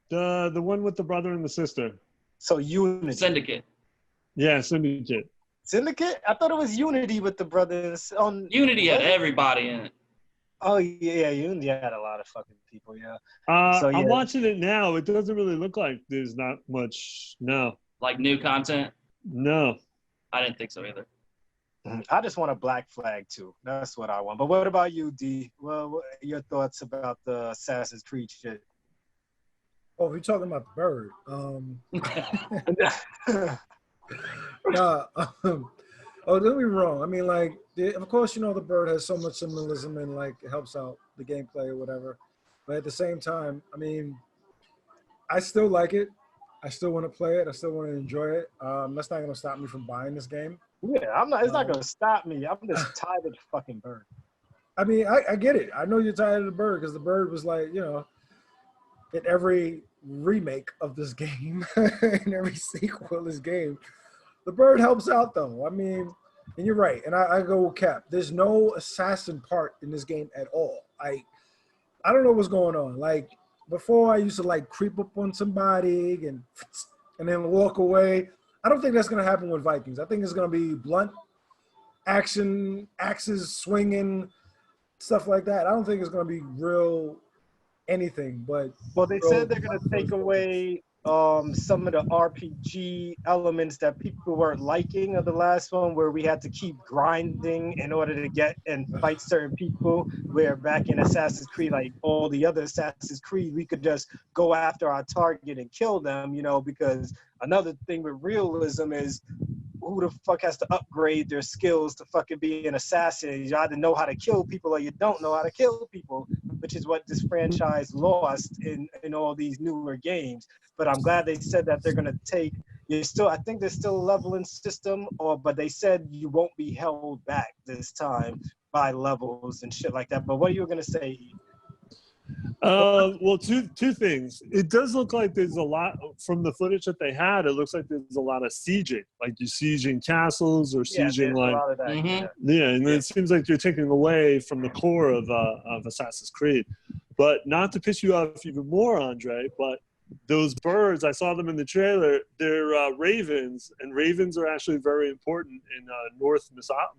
The one with the brother and the sister. So Unity. Syndicate. Yeah, Syndicate. Syndicate? I thought it was Unity with the brothers. Unity had everybody in it. Oh, yeah, Unity had a lot of fucking people, yeah. I'm watching it now. It doesn't really look like there's not much, no. Like new content? No. I didn't think so either. I just want a Black Flag, too. That's what I want. But what about you, D? Well, what are your thoughts about the Assassin's Creed shit? Oh, you're talking about the bird. Oh, don't be wrong. I mean, like, of course, you know, the bird has so much symbolism and, like, it helps out the gameplay or whatever. But at the same time, I mean, I still like it. I still want to play it. I still want to enjoy it. That's not going to stop me from buying this game. Yeah, it's not going to stop me. I'm just tired of the fucking bird. I mean, I get it. I know you're tired of the bird because the bird was like, you know, in every remake of this game, in every sequel of this game, the bird helps out, though. I mean, and you're right. And I go with Cap. There's no assassin part in this game at all. I don't know what's going on. Like, before I used to, like, creep up on somebody and then walk away. I don't think that's going to happen with Vikings. I think it's going to be blunt action, axes swinging, stuff like that. I don't think it's going to be real anything. But well, they said they're going to take away some of the RPG elements that people weren't liking of the last one, where we had to keep grinding in order to get and fight certain people, where back in Assassin's Creed, like all the other Assassin's Creed, we could just go after our target and kill them, you know, because another thing with realism is who the fuck has to upgrade their skills to fucking be an assassin? You either know how to kill people or you don't know how to kill people, which is what this franchise lost in all these newer games. But I'm glad they said that they're gonna take. I think there's still a leveling system, but they said you won't be held back this time by levels and shit like that. But what are you gonna say? Well, two things. It does look like there's a lot from the footage that they had. It looks like there's a lot of sieging, like you're sieging castles or sieging like. Yeah, and then it seems like you're taking away from the core of Assassin's Creed. But not to piss you off even more, Andre, but those birds, I saw them in the trailer. They're ravens, and ravens are actually very important in Norse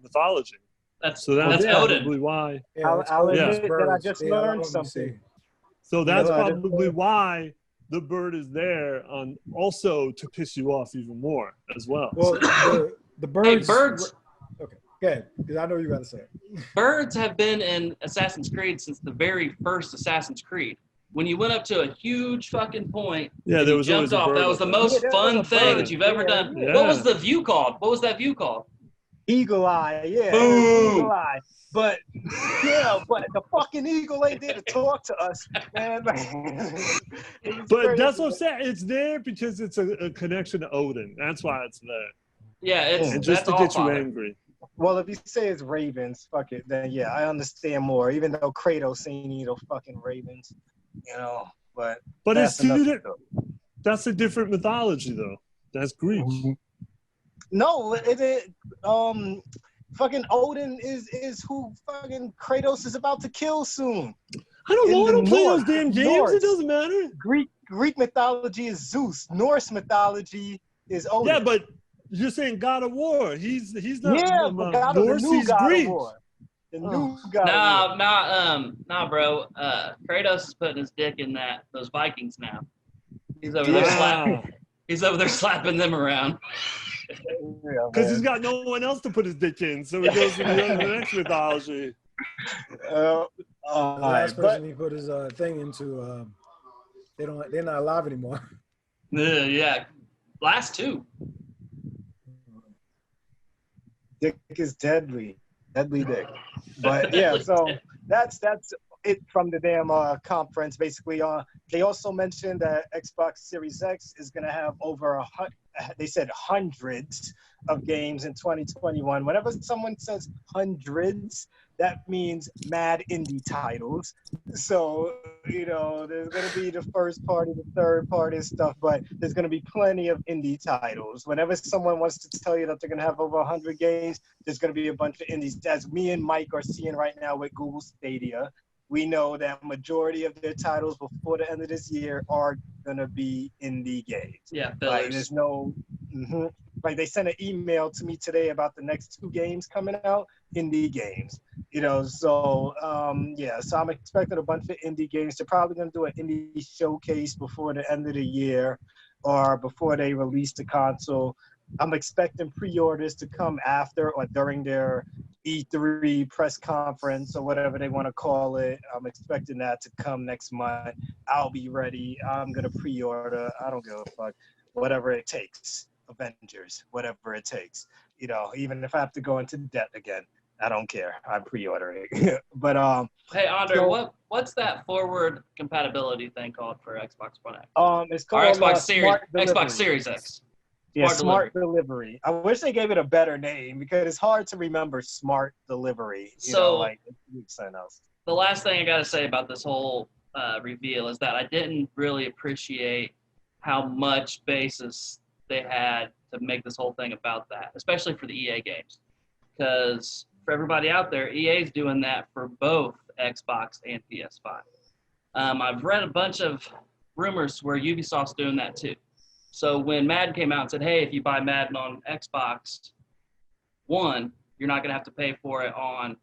mythology. That's probably Odin. why. I'll admit that I just learned something. So that's probably why the bird is there, also to piss you off even more as well. Well, the birds. Hey, birds. Okay, go ahead, because I know you got to say it. Birds have been in Assassin's Creed since the very first Assassin's Creed. When you went up to a huge fucking point, yeah, there was jumped off. That was the most fun thing that you've ever done. Yeah. What was the view called? What was that view called? Eagle Eye, yeah. Boom. Eagle Eye. But the fucking eagle ain't there to talk to us, man. But that's what I'm saying. It's there because it's a connection to Odin. That's why it's there. Yeah, and just to get you angry. Well, if you say it's ravens, fuck it, then yeah, I understand more. Even though Kratos ain't eat no fucking ravens, you know. But it's that's a different mythology, though. That's Greek. No, fucking Odin is who fucking Kratos is about to kill soon. I don't know. I don't play those damn games. Norse. It doesn't matter. Greek mythology is Zeus. Norse mythology is Odin. Yeah, but you're saying God of War. He's not. Yeah, God of the new God Greek. of War. The new God. Nah, bro. Kratos is putting his dick in those Vikings now. He's over there slapping. He's over there slapping them around. Because he's got no one else to put his dick in, so he goes to the next mythology. The last person he put his thing into, they're not alive anymore. Yeah, last two. Dick is deadly dick. But yeah, so that's it from the damn conference. Basically, they also mentioned that Xbox Series X is gonna have over they said hundreds of games in 2021. Whenever someone says hundreds, that means mad indie titles. So, you know, there's going to be the first party, the third party stuff, but there's going to be plenty of indie titles. Whenever someone wants to tell you that they're going to have over 100 games, there's going to be a bunch of indies. As me and Mike are seeing right now with Google Stadia, we know that majority of their titles before the end of this year are going to be indie games. Yeah, like there's no... Like they sent an email to me today about the next 2 games coming out, indie games, you know. So so I'm expecting a bunch of indie games. They're probably going to do an indie showcase before the end of the year or before they release the console. I'm expecting pre-orders to come after or during their E3 press conference or whatever they want to call it. I'm expecting that to come next month. I'll be ready. I'm going to pre-order. I don't give a fuck. Whatever it takes. Avengers, whatever it takes. You know, even if I have to go into debt again, I don't care. I'm pre-ordering. But hey Andre, what's that forward compatibility thing called for Xbox One X? It's called Xbox Series X. Smart delivery. I wish they gave it a better name because it's hard to remember smart delivery. You know, like something else. The last thing I got to say about this whole reveal is that I didn't really appreciate how much basis they had to make this whole thing about that, especially for the EA games. Because for everybody out there, EA's doing that for both Xbox and PS5. I've read a bunch of rumors where Ubisoft's doing that too. So when Madden came out and said, hey, if you buy Madden on Xbox One, you're not going to have to pay for it on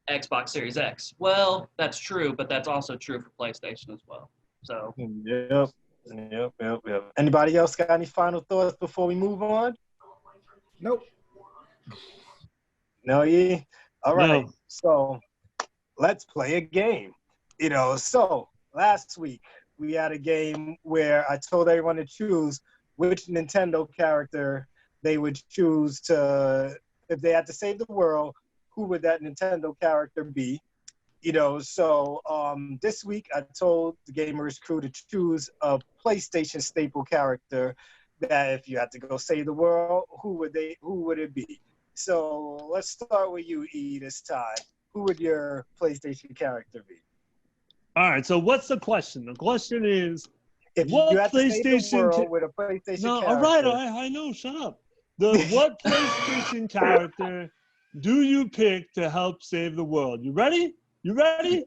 Xbox Series X. Well, that's true, but that's also true for PlayStation as well. So yeah. Yep. Anybody else got any final thoughts before we move on? Nope. No, yeah. All right. No. So let's play a game. So last week we had a game where I told everyone to choose which Nintendo character they would choose if they had to save the world, who would that Nintendo character be? So this week I told the Gamerish Crew to choose a PlayStation staple character that if you had to go save the world, who would it be? So let's start with you, E, this time. Who would your PlayStation character be? All right. So what's the question? The question is, If what you had to save the PlayStation? world with a PlayStation No, character. all right. I know. Shut up. What PlayStation character do you pick to help save the world? You ready? You ready?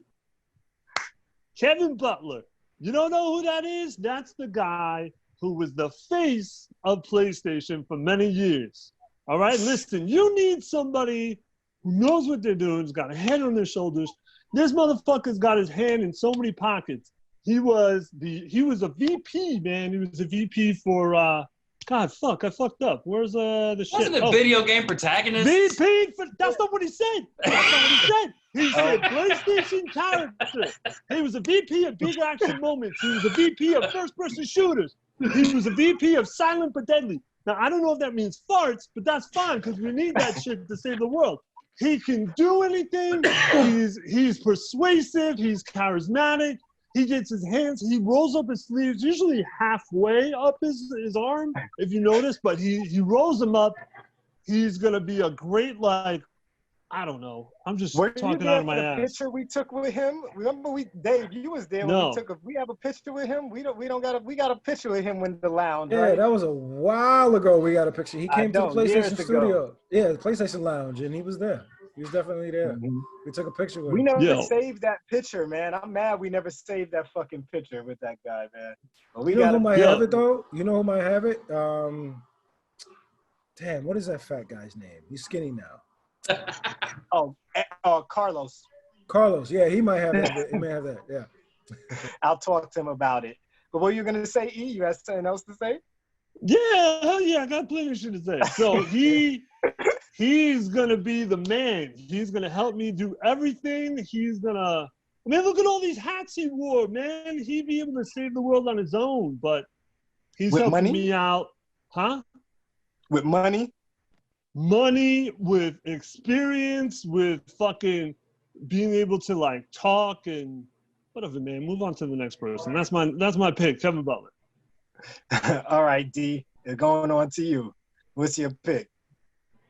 Kevin Butler. You don't know who that is? That's the guy who was the face of PlayStation for many years. All right, listen, you need somebody who knows what they're doing, who's got a head on their shoulders. This motherfucker's got his hand in so many pockets. He was a VP, man. He was a VP for God, fuck, I fucked up. Where's the shit? Wasn't it video game protagonist? VP for, that's not what he said. That's not what he said. He said PlayStation character. He was a VP of big action moments. He was a VP of first-person shooters. He was a VP of silent but deadly. Now, I don't know if that means farts, but that's fine because we need that shit to save the world. He can do anything. He's persuasive. He's charismatic. He gets his hands, he rolls up his sleeves, usually halfway up his arm, if you notice, but he rolls them up. He's going to be a great, I don't know. I'm just talking out of my ass. Picture we took with him. Remember, Dave, you was there when we have a picture with him. We got a picture with him when the lounge. Yeah, right? that was a while ago. We got a picture. He came to the PlayStation studio. Ago. Yeah, the PlayStation lounge, and he was there. He was definitely there. Mm-hmm. We took a picture with him. We never saved that picture, man. I'm mad we never saved that fucking picture with that guy, man. But you know who might have it though? You know who might have it? Damn, what is that fat guy's name? He's skinny now. Carlos. Carlos, yeah, he might have that. He may have that, yeah. I'll talk to him about it. But what were you gonna say, E? You had something else to say? Yeah, hell yeah, I got plenty of shit to say. So he's gonna be the man. He's gonna help me do everything. He's gonna, man, look at all these hats he wore, man. He'd be able to save the world on his own, but he's helping me out. Huh? With money? Money, with experience, with fucking being able to talk and whatever, man. Move on to the next person. That's my pick, Kevin Butler. All right, D. Going on to you. What's your pick?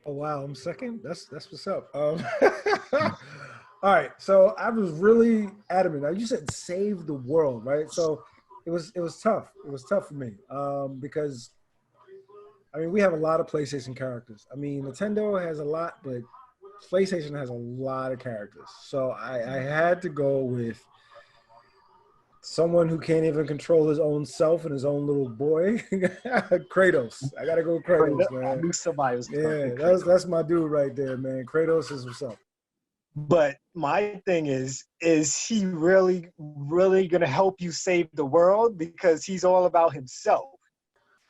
Oh wow, I'm second. That's what's up. All right, so I was really adamant. Now you said save the world, right? So it was tough. It was tough for me because I mean we have a lot of PlayStation characters. I mean Nintendo has a lot, but PlayStation has a lot of characters. So I had to go with someone who can't even control his own self and his own little boy. Kratos. I gotta go with Kratos, man. I knew somebody was that's my dude right there, man. Kratos is what's up. But my thing is he really, really gonna help you save the world? Because he's all about himself.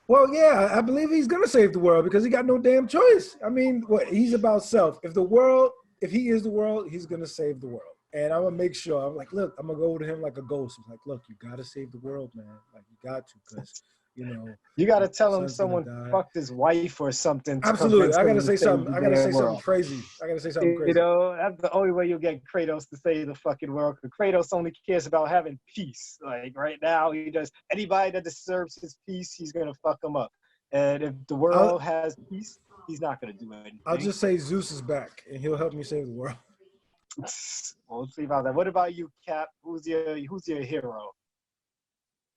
Well, yeah, I believe he's gonna save the world because he got no damn choice. I mean, he's about self. If he is the world, he's gonna save the world. And I'm gonna make sure. I'm like, look, I'm gonna go to him like a ghost. I'm like, look, you gotta save the world, man. Like, you got to, because you gotta tell him someone fucked his wife or something. Absolutely, I gotta say something. I gotta say something crazy. That's the only way you'll get Kratos to save the fucking world. Because Kratos only cares about having peace. Like right now, he does. Anybody that disturbs his peace, he's gonna fuck him up. And if the world has peace, he's not gonna do anything. I'll just say Zeus is back, and he'll help me save the world. We'll see about that. What about you, Cap? Who's your hero?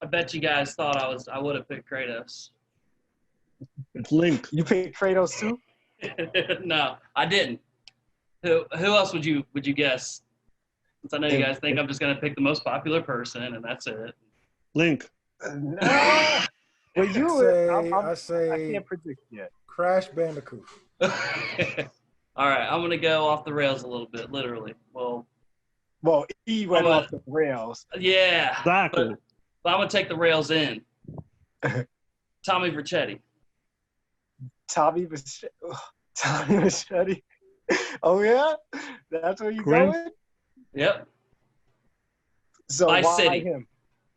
I bet you guys thought I would have picked Kratos. It's Link. You picked Kratos too? No, I didn't. Who else would you guess? Since I know you guys think I'm just gonna pick the most popular person and that's it. Link. No. Well, I can't predict yet. Crash Bandicoot. All right, I'm gonna go off the rails a little bit, literally. Well, he went off the rails. Yeah. Exactly. But I'm gonna take the rails in. Tommy Vercetti. Tommy Machete. Oh yeah, that's where you Grim? going. Yep. So Vice why City. him?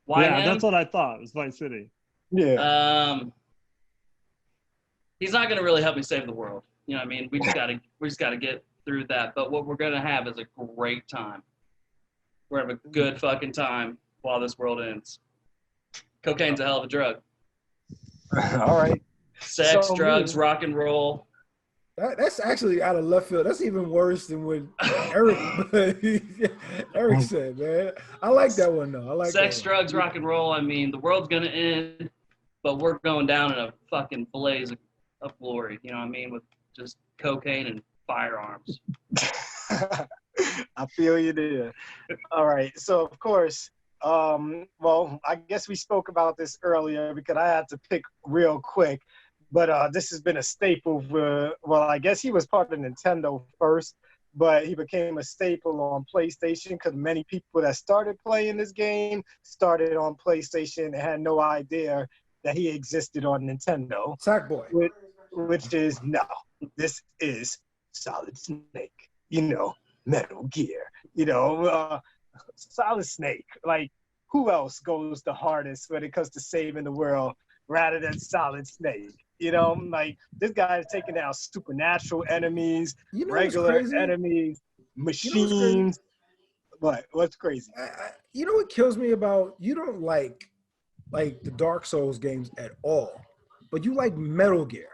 Why Yeah, him? that's what I thought. It was Vice City. Yeah. He's not gonna really help me save the world. You know what I mean? We just gotta get through that. But what we're gonna have is a great time. We're having a good fucking time while this world ends. Cocaine's a hell of a drug. All right. Sex, So drugs, me- rock and roll. That's actually out of left field. That's even worse than what Eric said, man. I like that one though. I like Sex, that one. drugs, rock and roll. I mean, the world's gonna end, but we're going down in a fucking blaze of glory. You know what I mean? With just cocaine and firearms. I feel you there. All right. So of course, well, I guess we spoke about this earlier because I had to pick real quick. But this has been a staple for, well, I guess he was part of Nintendo first, but he became a staple on PlayStation because many people that started playing this game started on PlayStation and had no idea that he existed on Nintendo. Sackboy. Which is, no, this is Solid Snake, you know, Metal Gear, you know, Solid Snake. Like, who else goes the hardest when it comes to saving the world rather than Solid Snake? You know, like, this guy is taking out supernatural enemies, You know regular what's crazy? enemies, machines. You know What's crazy? you know what kills me about you don't like the Dark Souls games at all, but you like Metal Gear.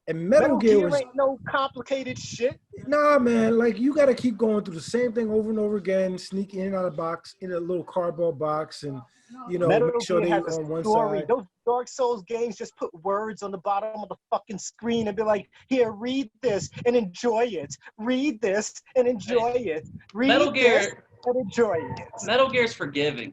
And Metal Gear was, ain't no complicated shit. nah, man, like you got to keep going through the same thing over and over again, sneak in and out of box, in a little cardboard box, and, you know, Metal make sure Gear they has a on one story. side. Those Dark Souls games just put words on the bottom of the fucking screen and be like, here, read this and enjoy it. Read this and enjoy it. Read Metal this Gear. and enjoy it. Metal Gear's forgiving.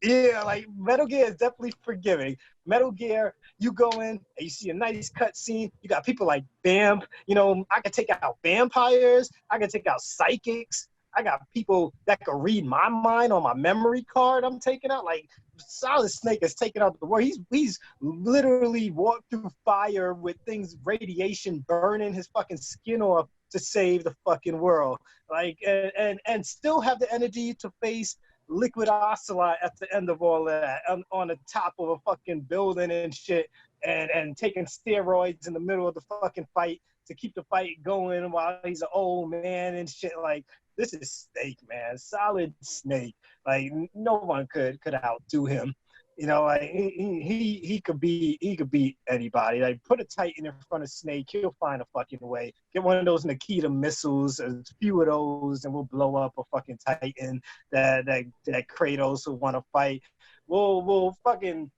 Yeah, like Metal Gear is definitely forgiving. Metal Gear, you go in and you see a nice cutscene. You got people like Vamp. You know, I can take out vampires. I can take out psychics. I got people that can read my mind on my memory card. I'm taking out, like, Solid Snake is taking out the world. He's literally walked through fire with things, radiation burning his fucking skin off to save the fucking world. Like, and still have the energy to face Liquid Ocelot at the end of all that, on the top of a fucking building and shit, and taking steroids in the middle of the fucking fight to keep the fight going while he's an old man and shit. Like, this is Snake, man. Solid Snake. Like, no one could outdo him. You know, like he could beat anybody. Like, put a Titan in front of Snake, he'll find a fucking way. Get one of those Nikita missiles, a few of those, and we'll blow up a fucking Titan that Kratos will want to fight. We'll fucking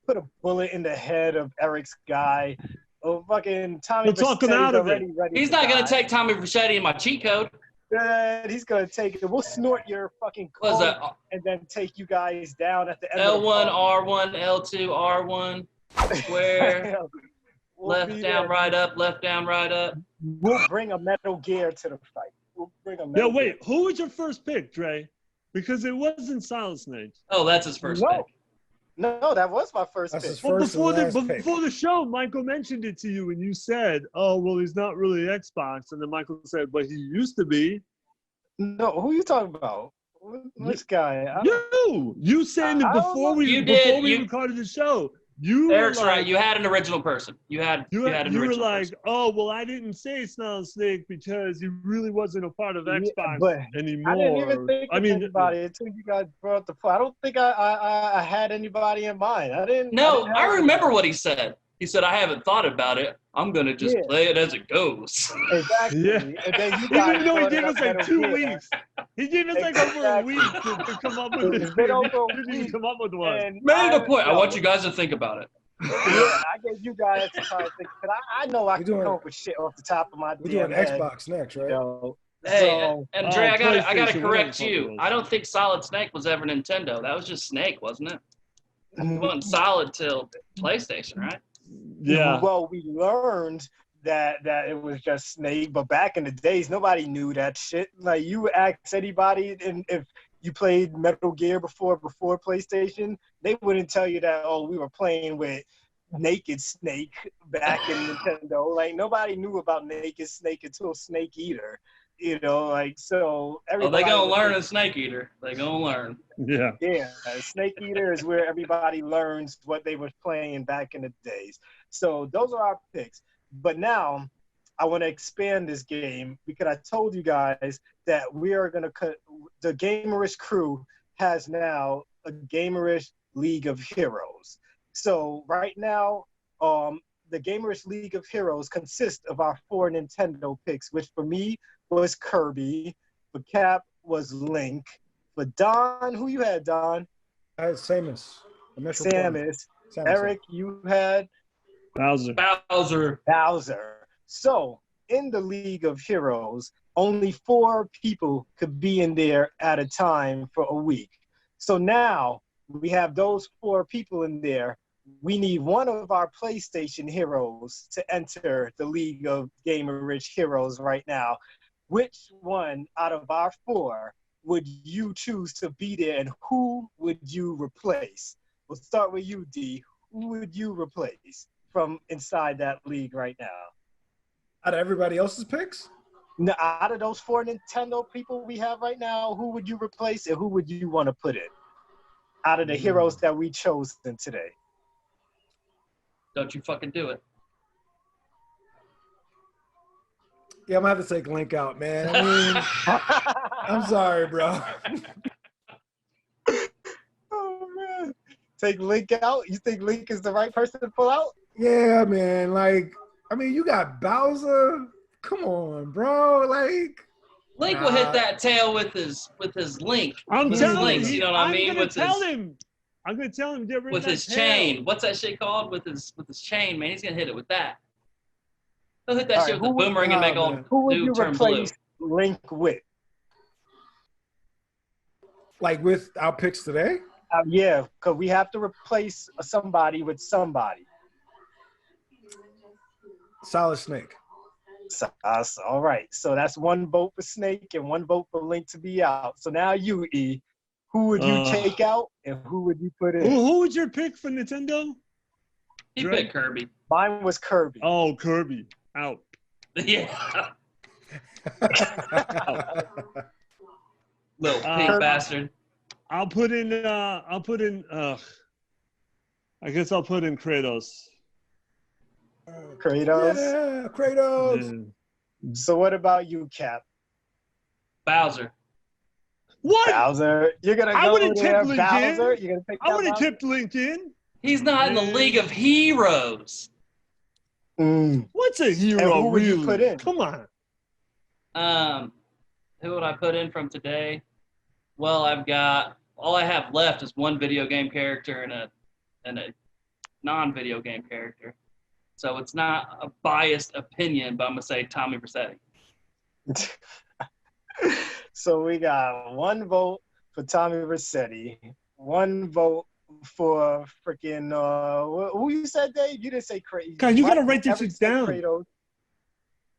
put a bullet in the head of Eric's guy. Oh, fucking Tommy We'll talk him out of it. ready He's to not gonna die. take Tommy Vercetti in my cheat code. He's gonna take it. We'll snort your fucking What is code that? and then take you guys down at the end of the L1, party. R1, L2, R1, square, We'll left be down, there. right up, left down, right up. We'll bring a Metal Gear to the fight. We'll bring a Yeah, Metal wait. Gear. Who was your first pick, Dre? Because it wasn't Solid Snake. Oh, that's his first No. pick. No, that was my first That's pick. his Well, first and last pick. before the show, Michael mentioned it to you, and you said, "Oh, well, he's not really Xbox." And then Michael said, "But he used to be." No, who are you talking about? Which guy? I don't- You saying it I don't before know. we You did, before we you- recorded the show. You were Eric's like, right. You had an original person. You had an you were original like, person. "Oh, well, I didn't say Solid Snake because he really wasn't a part of Yeah, Xbox but anymore." I didn't even think of mean, anybody until you guys brought up the point. I don't think I had anybody in mind. I didn't. No, didn't I have remember anybody. what he said. He said, "I haven't thought about it. I'm gonna just Yeah. play it as it goes." Exactly. Yeah. And then you guys even though he brought it gave up us like Metal 2 Gear. weeks, he gave us like over a Exactly. week to come up with It's this. been He over a didn't even week. come up with one. And Made a point. I no, want you guys to think about it. Yeah, I gave you guys time to think. But I know I We're can doing- come up with shit off the top of my We're damn doing head. Xbox next, right? You know? Hey, So, and Dre, I gotta PlayStation, correct whatever you. it was. I don't think Solid Snake was ever Nintendo. That was just Snake, wasn't it? It wasn't Solid till PlayStation, right? Yeah. Well, we learned that it was just Snake, but back in the days, nobody knew that shit. Like, you ask anybody, and if you played Metal Gear before PlayStation, they wouldn't tell you that, oh, we were playing with Naked Snake back in Nintendo. Like, nobody knew about Naked Snake until Snake Eater. You know, like, so everybody. Oh, they gonna learn a Snake Eater. They gonna learn. Yeah. Yeah, Snake Eater is where everybody learns what they were playing back in the days. So those are our picks. But now I want to expand this game because I told you guys that we are going to cut. The Gamerish Crew has now a Gamerish League of Heroes. So right now, the Gamerish League of Heroes consists of our 4 Nintendo picks, which for me was Kirby, for Cap was Link, for Don, who you had, Don? I had Samus. Samus. Eric, you had? Bowser. So in the League of Heroes, only 4 people could be in there at a time for a week. So now we have those 4 people in there. We need one of our PlayStation heroes to enter the League of Gamerish Heroes right now. Which one out of our 4 would you choose to be there, and who would you replace? We'll start with you, D. Who would you replace from inside that league right now? Out of everybody else's picks? Now, out of those 4 Nintendo people we have right now, who would you replace and who would you want to put in? Out of the heroes that we chose today. Don't you fucking do it. Yeah, I'm gonna have to take Link out, man. I mean, I'm sorry, bro. Oh man, take Link out? You think Link is the right person to pull out? Yeah, man. Like, I mean, you got Bowser. Come on, bro. Like, Link will hit that tail with his link. I'm with telling his links, you, you know what I mean? I'm gonna tell him. I'm gonna tell him get rid with of his that chain. tail. What's that shit called? With his chain, man. He's gonna hit it with that. He'll hit that All shit right, with the boomerang and make all who would you dude turn blue. replace Link with? like with our picks today? Yeah, because we have to replace somebody with somebody. Solid Snake. So, all right, so that's 1 vote for Snake and 1 vote for Link to be out. So now you, E, who would you take out and who would you put in? Who was your pick for Nintendo? He picked Kirby. Mine was Kirby. Oh, Kirby. Out. Yeah. Little pig bastard. I guess I'll put in Kratos. Kratos? Yeah, Kratos. Yeah. So what about you, Cap? Bowser. What? Bowser? You're going to I go would've there, tipped Bowser? Link in. You're gonna take I would have Bowser? tipped Link in. He's not in the League of Heroes. What's a hero? And who would you really? put in? Come on. Who would I put in from today? Well, all I have left is 1 video game character and a non-video game character. So it's not a biased opinion, but I'm gonna say Tommy Vercetti. So we got 1 vote for Tommy Vercetti, 1 vote for freaking who you said, Dave? You didn't say Kratos. God, you gotta write this shit down. Kratos.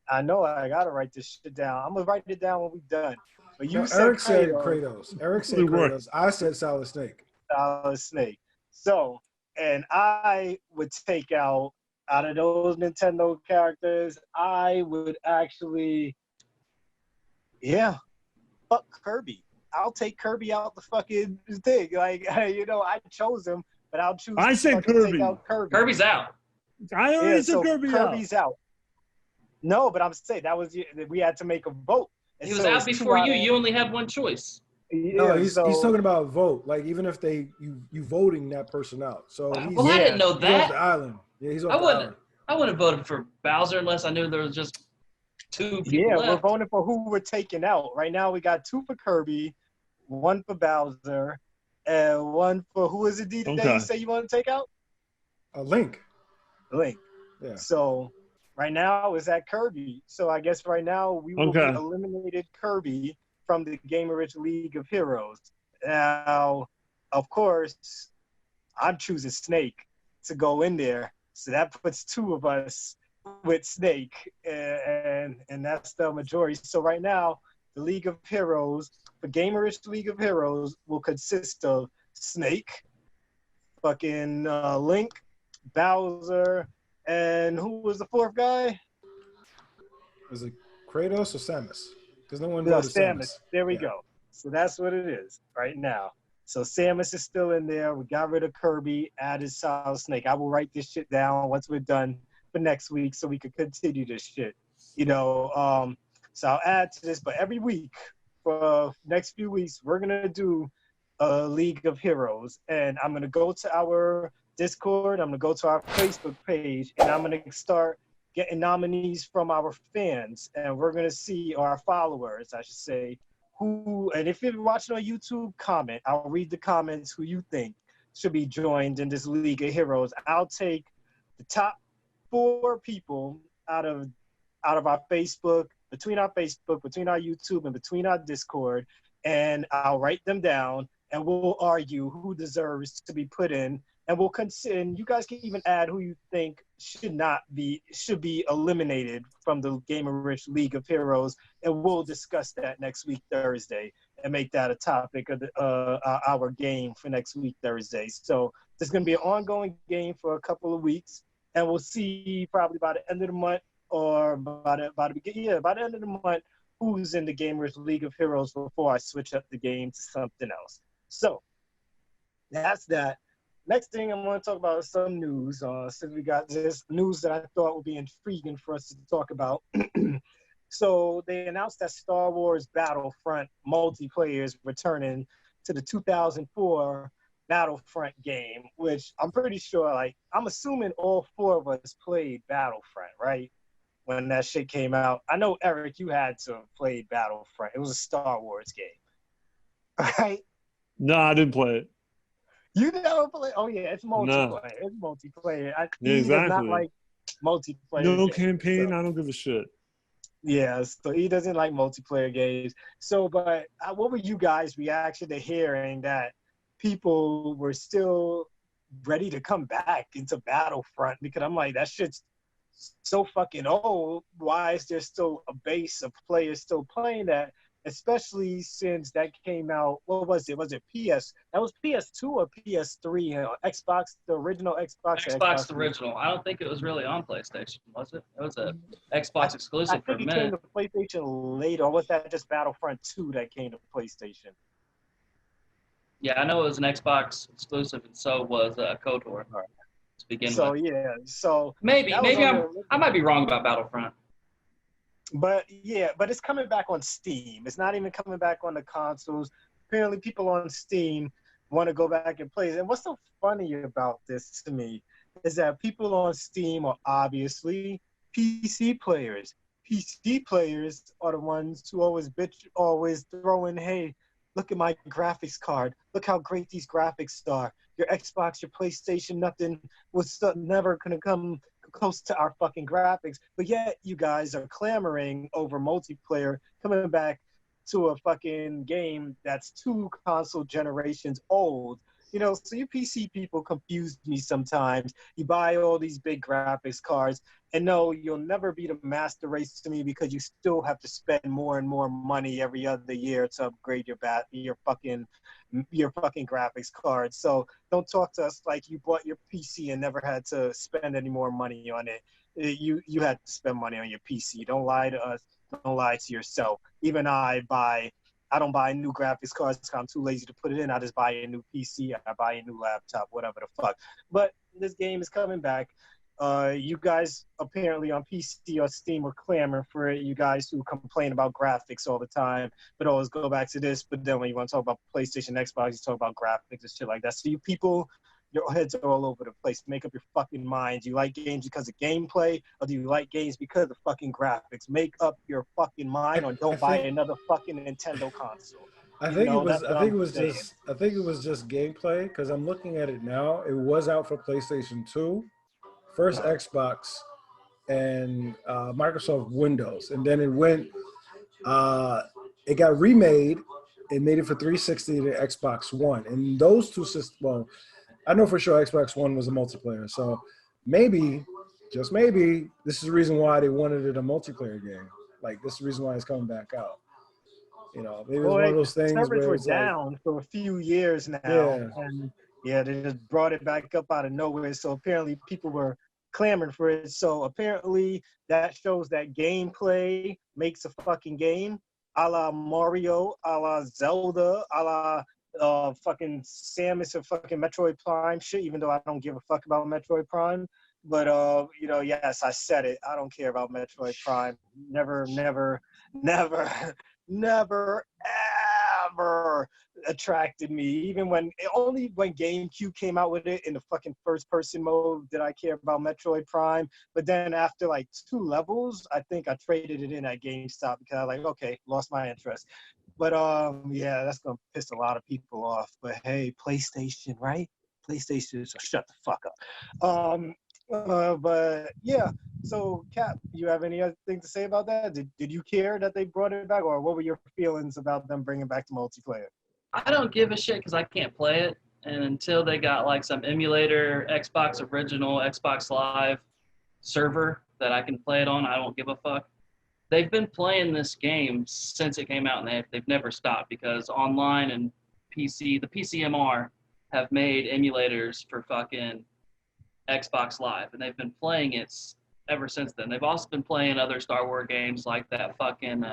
I know I gotta write this shit down. I'm gonna write it down when we're done. But you said Eric said Kratos. Kratos. Eric said Kratos. I said Solid Snake. Solid Snake. So, and I would take out of those Nintendo characters, I would actually, fuck Kirby. I'll take Kirby out the fucking thing. Like, I chose him, but I'll choose. I said to Kirby. Take out Kirby. Kirby's out. I already said Kirby's out. No, but I'm saying we had to make a vote. And He was out before you. You only had 1 choice. No, he's talking about vote. Like, even if you voting that person out. So he's, I didn't know he's off that. the island. Yeah, he's off the island. I wouldn't have voted for Bowser unless I knew there was just 2 people left. We're voting for who we're taking out. Right now, we got 2 for Kirby, 1 for Bowser, and 1 for who is it, D, that you say you want to take out? Link. Link. Yeah. So right now it's at Kirby. So I guess right now we will be eliminated Kirby from the Gamerish League of Heroes. Now, of course, I'm choosing Snake to go in there. So that puts 2 of us with Snake, and that's the majority. So right now, the League of Heroes, the Gamerish League of Heroes will consist of Snake, fucking Link, Bowser, and who was the fourth guy? Is it Kratos or Samus? Because no one No, voted Samus. There we go. So that's what it is right now. So Samus is still in there. We got rid of Kirby, added Solid Snake. I will write this shit down once we're done for next week so we can continue this shit. You know, so I'll add to this, but every week for next few weeks, we're going to do a League of Heroes. And I'm going to go to our Discord. I'm going to go to our Facebook page, and I'm going to start getting nominees from our fans. And we're going to see our followers, I should say, who, and if you're watching on YouTube, comment. I'll read the comments who you think should be joined in this League of Heroes. I'll take the top 4 people out of our Facebook, between our YouTube, and between our Discord, and I'll write them down, and we'll argue who deserves to be put in, and we'll consider. And you guys can even add who you think should be eliminated from the Gamerish League of Heroes, and we'll discuss that next week Thursday and make that a topic of our game for next week Thursday. So there's going to be an ongoing game for a couple of weeks, and we'll see probably by the end of the month or by the end of the month who's in the Gamerish League of Heroes before I switch up the game to something else. So that's that. Next thing I'm going to talk about is some news. Since we got this news that I thought would be intriguing for us to talk about. So they announced that Star Wars Battlefront multiplayer is returning to the 2004 Battlefront game, which I'm pretty sure, like, I'm assuming all 4 of us played Battlefront, right? When that shit came out. I know, Eric, you had to have played Battlefront. It was a Star Wars game, right? No, I didn't play it. You never play? Oh yeah, it's multiplayer. No. It's multiplayer. Yeah, He does not exactly. like multiplayer. No games, campaign. so. I don't give a shit. Yeah, so he doesn't like multiplayer games. So, but what were you guys' reaction to hearing that people were still ready to come back into Battlefront? Because I'm like, that shit's so fucking old. Why is there still a base of players still playing that? Especially since that came out, what was it? Was it PS? That was PS2 or PS3? Xbox, the original Xbox? Xbox the original. I don't think it was really on PlayStation, was it? It was a Xbox exclusive for a minute. I think it came to PlayStation later, or was that just Battlefront 2 that came to PlayStation? Yeah, I know it was an Xbox exclusive, and so was KOTOR to begin with. So, yeah. So maybe I might be wrong about Battlefront. But yeah, but it's coming back on Steam. It's not even coming back on the consoles. Apparently people on Steam want to go back and play it. And what's so funny about this to me is that people on Steam are obviously PC players. PC players are the ones who always throw in, hey, look at my graphics card. Look how great these graphics are. Your Xbox, your PlayStation, nothing was never going to come close to our fucking graphics, but yet you guys are clamoring over multiplayer coming back to a fucking game that's 2 console generations old. You know, so you PC people confuse me sometimes. You buy all these big graphics cards, and no, you'll never beat a master race to me because you still have to spend more and more money every other year to upgrade your fucking graphics card. So don't talk to us like you bought your PC and never had to spend any more money on it. You had to spend money on your PC. Don't lie to us. Don't lie to yourself. Even I don't buy new graphics cards because I'm too lazy to put it in. I just buy a new PC. I buy a new laptop, whatever the fuck. But this game is coming back. You guys apparently on PC or Steam are clamoring for it. You guys who complain about graphics all the time, but always go back to this. But then when you want to talk about PlayStation, Xbox, you talk about graphics and shit like that. So you people, your heads are all over the place. Make up your fucking mind. Do you like games because of gameplay, or do you like games because of fucking graphics? Make up your fucking mind, or don't buy another fucking Nintendo console. I think it was just gameplay, because I'm looking at it now. It was out for PlayStation 2, first Xbox, and Microsoft Windows, and then it got remade and made it for 360 to Xbox One, and those two systems. Well, I know for sure Xbox One was a multiplayer, so maybe, just maybe, this is the reason why they wanted it a multiplayer game. Like, this is the reason why it's coming back out. You know, maybe it's Well, one of those things servers where were it's like, down for a few years now, yeah, and yeah, they just brought it back up out of nowhere. So apparently, people were clamoring for it. So apparently, that shows that gameplay makes a fucking game, a la Mario, a la Zelda, a la fucking Samus or fucking Metroid Prime shit. Even though I don't give a fuck about Metroid Prime, but you know, yes, I said it. I don't care about Metroid Prime. Never, never, never. Never ever attracted me. Even when only when GameCube came out with it in the fucking first person mode did I care about Metroid Prime. But then after like 2 levels, I think I traded it in at GameStop because I was like, okay, lost my interest. But yeah, that's gonna piss a lot of people off. But hey, PlayStation, right? PlayStation, so shut the fuck up. But yeah. So, Cap, you have any other thing to say about that? Did you care that they brought it back, or what were your feelings about them bringing back the multiplayer? I don't give a shit because I can't play it. And until they got like some emulator, Xbox original, Xbox Live server that I can play it on, I don't give a fuck. They've been playing this game since it came out, and they've never stopped because online and PC, the PCMR have made emulators for fucking Xbox Live, and they've been playing it ever since then. They've also been playing other Star Wars games like that fucking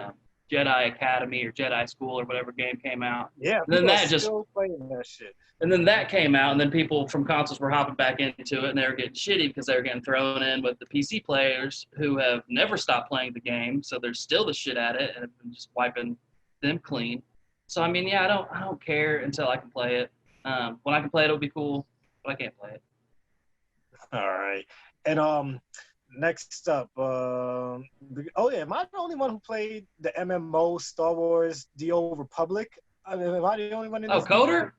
Jedi Academy or Jedi School or whatever game came out. Yeah, And then that still playing that shit. And then that came out, and then people from consoles were hopping back into it, and they were getting shitty because they were getting thrown in with the PC players who have never stopped playing the game, so they're still the shit at it, and have been just wiping them clean. So I mean, yeah, I don't care until I can play it. When I can play it, it'll be cool, but I can't play it. All right, and next up, oh yeah, am I the only one who played the MMO Star Wars: The Old Republic? I mean, am I the only one in this? Oh, Coder?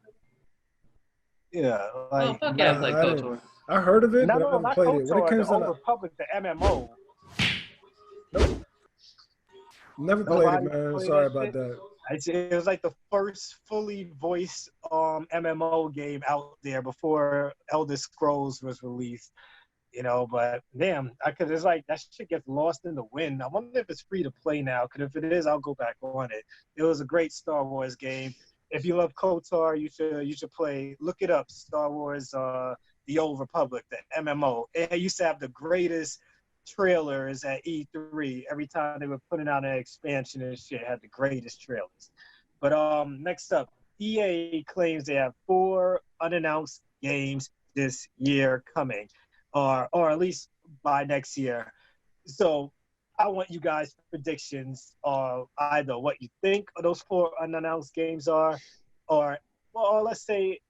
Yeah, like. Oh, fuck yeah, I played KOTOR. I heard of it, No, but I no, never not played it. When it KOTOR, comes the to Old Republic, the MMO. Nope. never played it, Nobody man. played Sorry that about shit? that. It was like the first fully voiced MMO game out there before Elder Scrolls was released. You know, but damn, because it's like that shit gets lost in the wind. I wonder if it's free to play now. Because if it is, I'll go back on it. It was a great Star Wars game. If you love KOTOR, you should play. Look it up, Star Wars: The Old Republic, the MMO. It used to have the greatest trailers at E3. Every time they were putting out an expansion and shit, it had the greatest trailers. But next up, EA claims they have 4 unannounced games this year coming. Or at least by next year. So I want you guys' predictions of either what you think those 4 unannounced games are, or well, let's say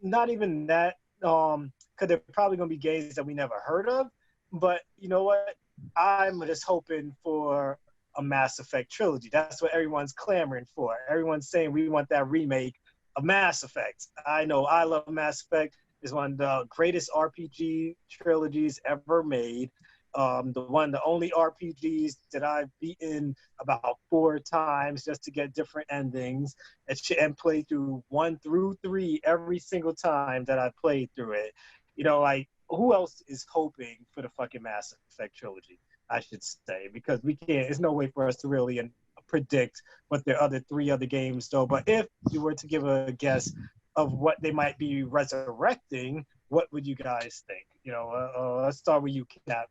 not even that, because they're probably gonna be games that we never heard of. But you know what? I'm just hoping for a Mass Effect trilogy. That's what everyone's clamoring for. Everyone's saying we want that remake of Mass Effect. I know I love Mass Effect. Is one of the greatest RPG trilogies ever made. The only RPGs that I've beaten about 4 times just to get different endings and play through 1 through 3 every single time that I played through it. You know, like who else is hoping for the fucking Mass Effect trilogy? I should say, because we can't. There's no way for us to really predict what the 3 other games do. But if you were to give a guess of what they might be resurrecting, what would you guys think? You know, let's start with you, Cap.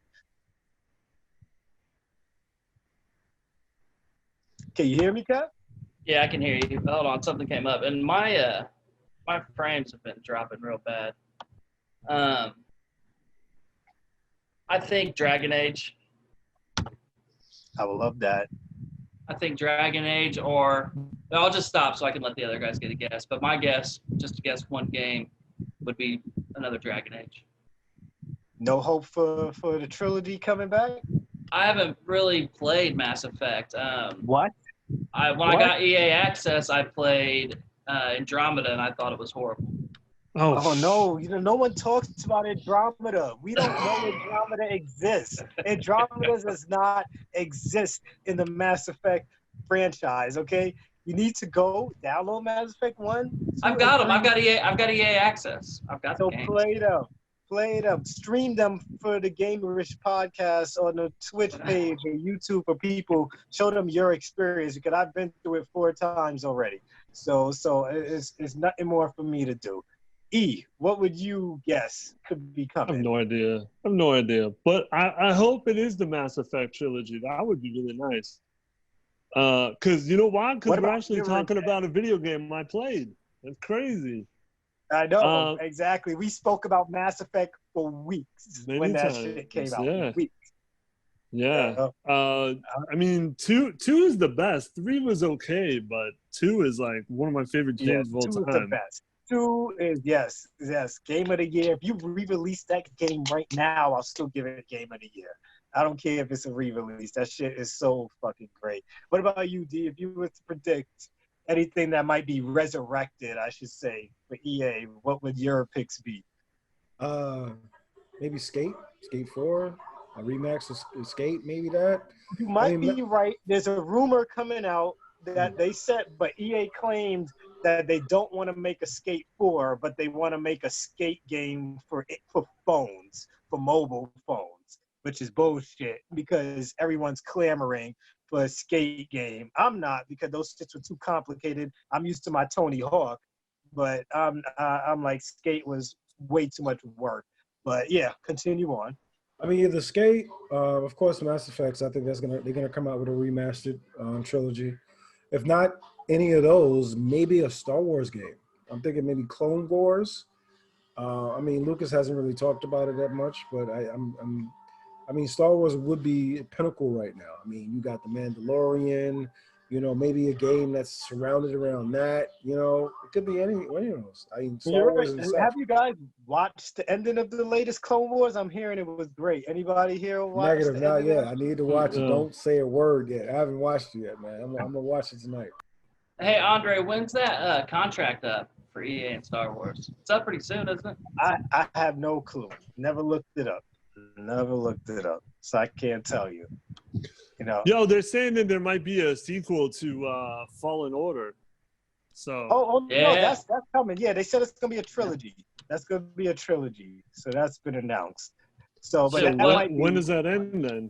Can you hear me, Cap? Yeah, I can hear you. Hold on, something came up, and my frames have been dropping real bad. I think Dragon Age. I would love that. I think Dragon Age, or I'll just stop so I can let the other guys get a guess. But my guess, just to guess one game, would be another Dragon Age. No hope for the trilogy coming back? I haven't really played Mass Effect. What? When I got EA Access, I played Andromeda, and I thought it was horrible. Oh no! You know, no one talks about Andromeda. We don't know Andromeda exists. Andromeda does not exist in the Mass Effect franchise. Okay, you need to go download Mass Effect 1. I've got them. I've got EA Access. I've got So the games. play them. Play them, stream them for the Gamerish podcast on the Twitch page or YouTube for people. Show them your experience because I've been through it 4 times already. So it's nothing more for me to do. E, what would you guess could be I have coming? no idea. But I hope it is the Mass Effect trilogy. That would be really nice. Because you know why? Because we're actually talking about a video game I played. That's crazy. I know, exactly. We spoke about Mass Effect for weeks when that shit came out. Yeah. Weeks. Yeah. I mean, two is the best. 3 was okay, but 2 is like one of my favorite games of all 2 time. is the best. 2 is, yes, game of the year. If you re-release that game right now, I'll still give it game of the year. I don't care if it's a re-release. That shit is so fucking great. What about you, D? If you were to predict anything that might be resurrected, I should say, for EA, what would your picks be? Maybe Skate 4, a remax of Skate, maybe that. You might be right. There's a rumor coming out that they said, but EA claimed that they don't want to make a Skate 4, but they want to make a Skate game for phones, for mobile phones, which is bullshit because everyone's clamoring for a Skate game. I'm not, because those shits were too complicated. I'm used to my Tony Hawk, but I'm like, Skate was way too much work. But yeah, continue on. I mean, either Skate, of course, Mass Effects. I think they're gonna come out with a remastered trilogy. If not any of those, maybe a Star Wars game. I'm thinking maybe Clone Wars. I mean, Lucas hasn't really talked about it that much, but I mean, Star Wars would be a pinnacle right now. I mean, you got The Mandalorian, you know, maybe a game that's surrounded around that, you know. It could be any of those. I mean, Star Wars and Have you guys watched the ending of the latest Clone Wars? I'm hearing it was great. Anybody here watch Negative, not yet. I need to watch it. No. Don't say a word yet. I haven't watched it yet, man. I'm going to watch it tonight. Hey, Andre, when's that contract up for EA and Star Wars? It's up pretty soon, isn't it? I have no clue. Never looked it up. So I can't tell you. You know. Yo, they're saying that there might be a sequel to Fallen Order. So. No, that's coming. Yeah, they said it's gonna be a trilogy. That's gonna be a trilogy. So that's been announced. So, but when does that end then?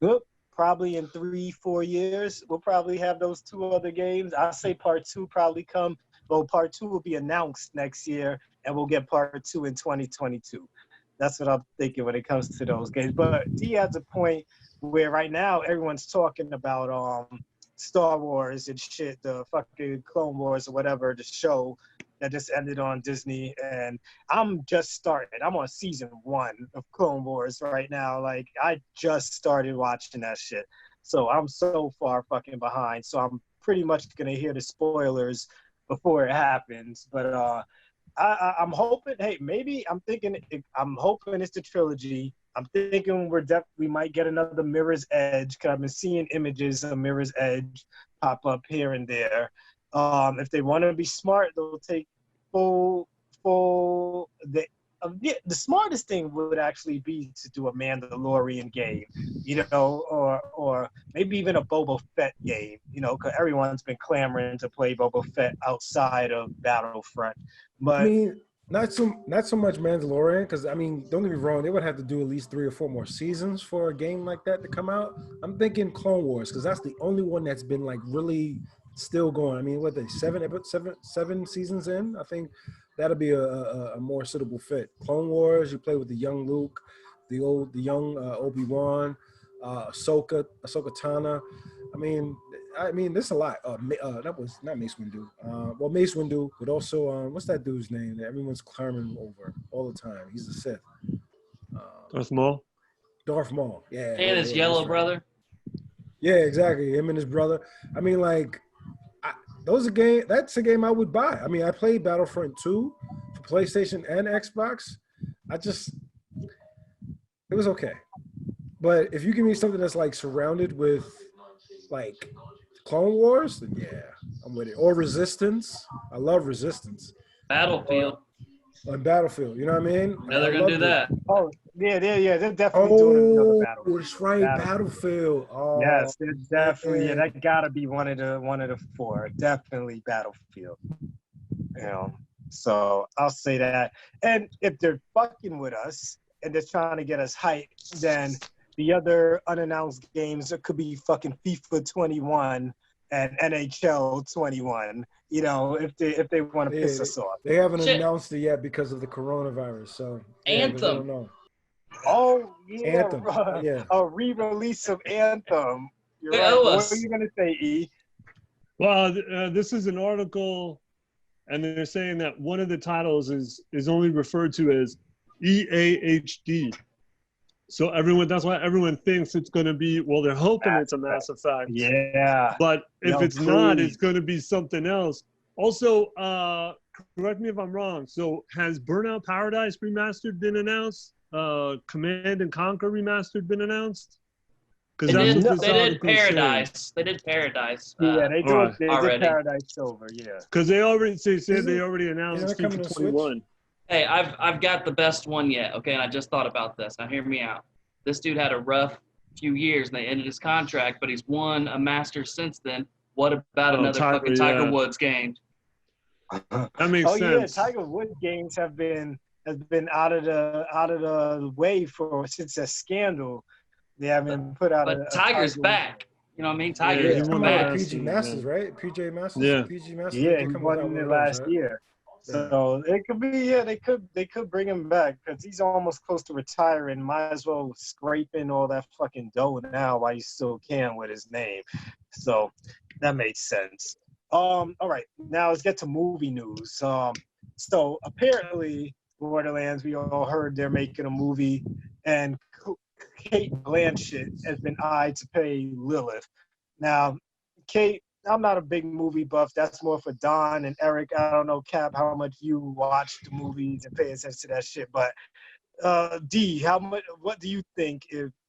Good. Probably in 3-4 years, we'll probably have those 2 other games. I say part 2 probably come. Well, part 2 will be announced next year, and we'll get part 2 in 2022. That's what I'm thinking when it comes to those games. But D has a point where right now everyone's talking about Star Wars and shit, the fucking Clone Wars or whatever, the show that just ended on Disney. And I'm just starting. I'm on season 1 of Clone Wars right now. Like, I just started watching that shit. So I'm so far fucking behind. So I'm pretty much going to hear the spoilers before it happens. But I'm hoping, I'm hoping it's the trilogy. I'm thinking we might get another Mirror's Edge, because I've been seeing images of Mirror's Edge pop up here and there. If they want to be smart, they'll take the smartest thing would actually be to do a Mandalorian game, you know, or maybe even a Boba Fett game, you know, because everyone's been clamoring to play Boba Fett outside of Battlefront. But I mean, not so much Mandalorian, because I mean, don't get me wrong, they would have to do at least 3 or 4 more seasons for a game like that to come out. I'm thinking Clone Wars, because that's the only one that's been like really still going. I mean, what they 7 seasons in? I think that'll be a more suitable fit. Clone Wars, you play with the young Luke, the young Obi-Wan, Ahsoka Tana. I mean, there's a lot. That was not Mace Windu. Well, Mace Windu, but also what's that dude's name that everyone's clamoring over all the time? He's the Sith. Darth Maul. Darth Maul. Yeah. And his yellow brother. Yeah, exactly. Him and his brother. I mean, like, that's a game I would buy. I mean, I played Battlefront 2 for PlayStation and Xbox. It was okay. But if you give me something that's like surrounded with like Clone Wars, then yeah, I'm with it. Or Resistance. I love Resistance. Battlefield. On Battlefield, you know what I mean? Yeah, they're gonna do that. Oh, yeah, they're definitely doing another Battlefield. That's right, Battlefield. Oh, yes, it's definitely. Yeah, that gotta be one of the 4. Definitely Battlefield. You know, So I'll say that. And if they're fucking with us and they're trying to get us hyped, then the other unannounced games could be fucking FIFA 21 and NHL 21. You know, if they want to piss us off. They haven't Shit. announced it yet because of the coronavirus. So Anthem. they don't know. Oh yeah, Anthem. Yeah. a re-release of Anthem. You're They right. owe What us. are you gonna say, E? Well, this is an article, and they're saying that one of the titles is only referred to as EAHD. So that's why everyone thinks it's going to be, well, they're hoping it's a Mass Effect. Yeah. But if No, it's not, please. it's going to be something else. Also, correct me if I'm wrong. So has Burnout Paradise Remastered been announced? Command and Conquer Remastered been announced? Because They that's what this did article is saying. Paradise. They did Paradise. Yeah, they Alright. did Already. Paradise Silver, yeah. Because they said Isn't- they already announced isn't it coming FIFA to Switch? 21. Hey, I've got the best one yet. Okay, and I just thought about this. Now hear me out. This dude had a rough few years, and they ended his contract, but he's won a Masters since then. What about another fucking Tiger Woods game? That makes sense. Yeah, Tiger Woods games has been out of the way since that scandal. They haven't put out. But Tiger's back. You know what I mean? Tiger's Yeah, He's he coming won out the of Masters, PG Masters, right? PJ Masters. Yeah. PG Masters. Yeah, They he come won out in with it those, last right? year. Yeah. So it could be, they could bring him back because he's almost close to retiring. Might as well scraping all that fucking dough now while you still can with his name. So that makes sense. All right, now let's get to movie news. So apparently Borderlands, we all heard they're making a movie, and Kate Blanchett has been eyed to play Lilith. Now, Kate, I'm not a big movie buff. That's more for Don and Eric. I don't know, Cap, how much you watch the movies and pay attention to that shit. But D, what do you think?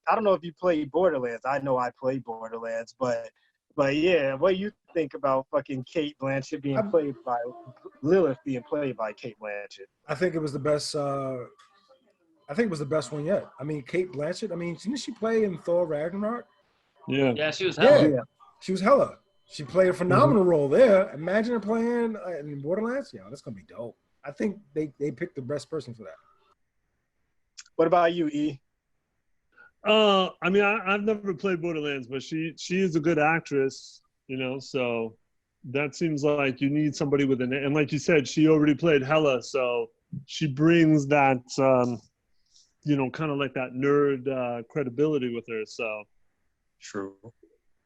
I don't know if you play Borderlands. I know I play Borderlands, but yeah, what do you think about fucking Kate Blanchett being played by Lilith being played by Kate Blanchett? I think it was the best. I think it was the best one yet. I mean, Kate Blanchett. I mean, didn't she play in Thor Ragnarok? Yeah. Yeah, she was hella. Yeah, she was hella. She played a phenomenal role there. Imagine her playing in Borderlands. Yeah, that's gonna be dope. I think they picked the best person for that. What about you, E? I mean, I've never played Borderlands, but she is a good actress, you know, so that seems like you need somebody with and like you said, she already played Hela, so she brings that, you know, kind of like that nerd credibility with her, so. True.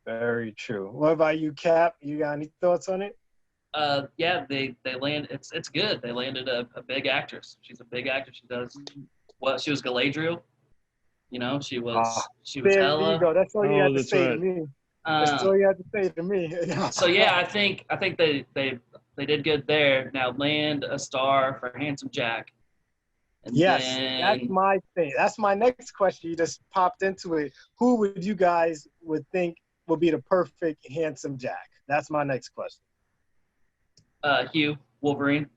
Very true. What about you, Cap? You got any thoughts on it? Yeah, they land. It's good. They landed a big actress. She's a big actress. She does what? She was Galadriel. You know, she was There Hela. you go. That's all you had to say right. to me. That's all you had to say to me. So yeah, I think they did good there. Now land a star for Handsome Jack. And yes, then, that's my thing. That's my next question. You just popped into it. Who would you guys think would be the perfect Handsome Jack? That's my next question. Hugh Wolverine.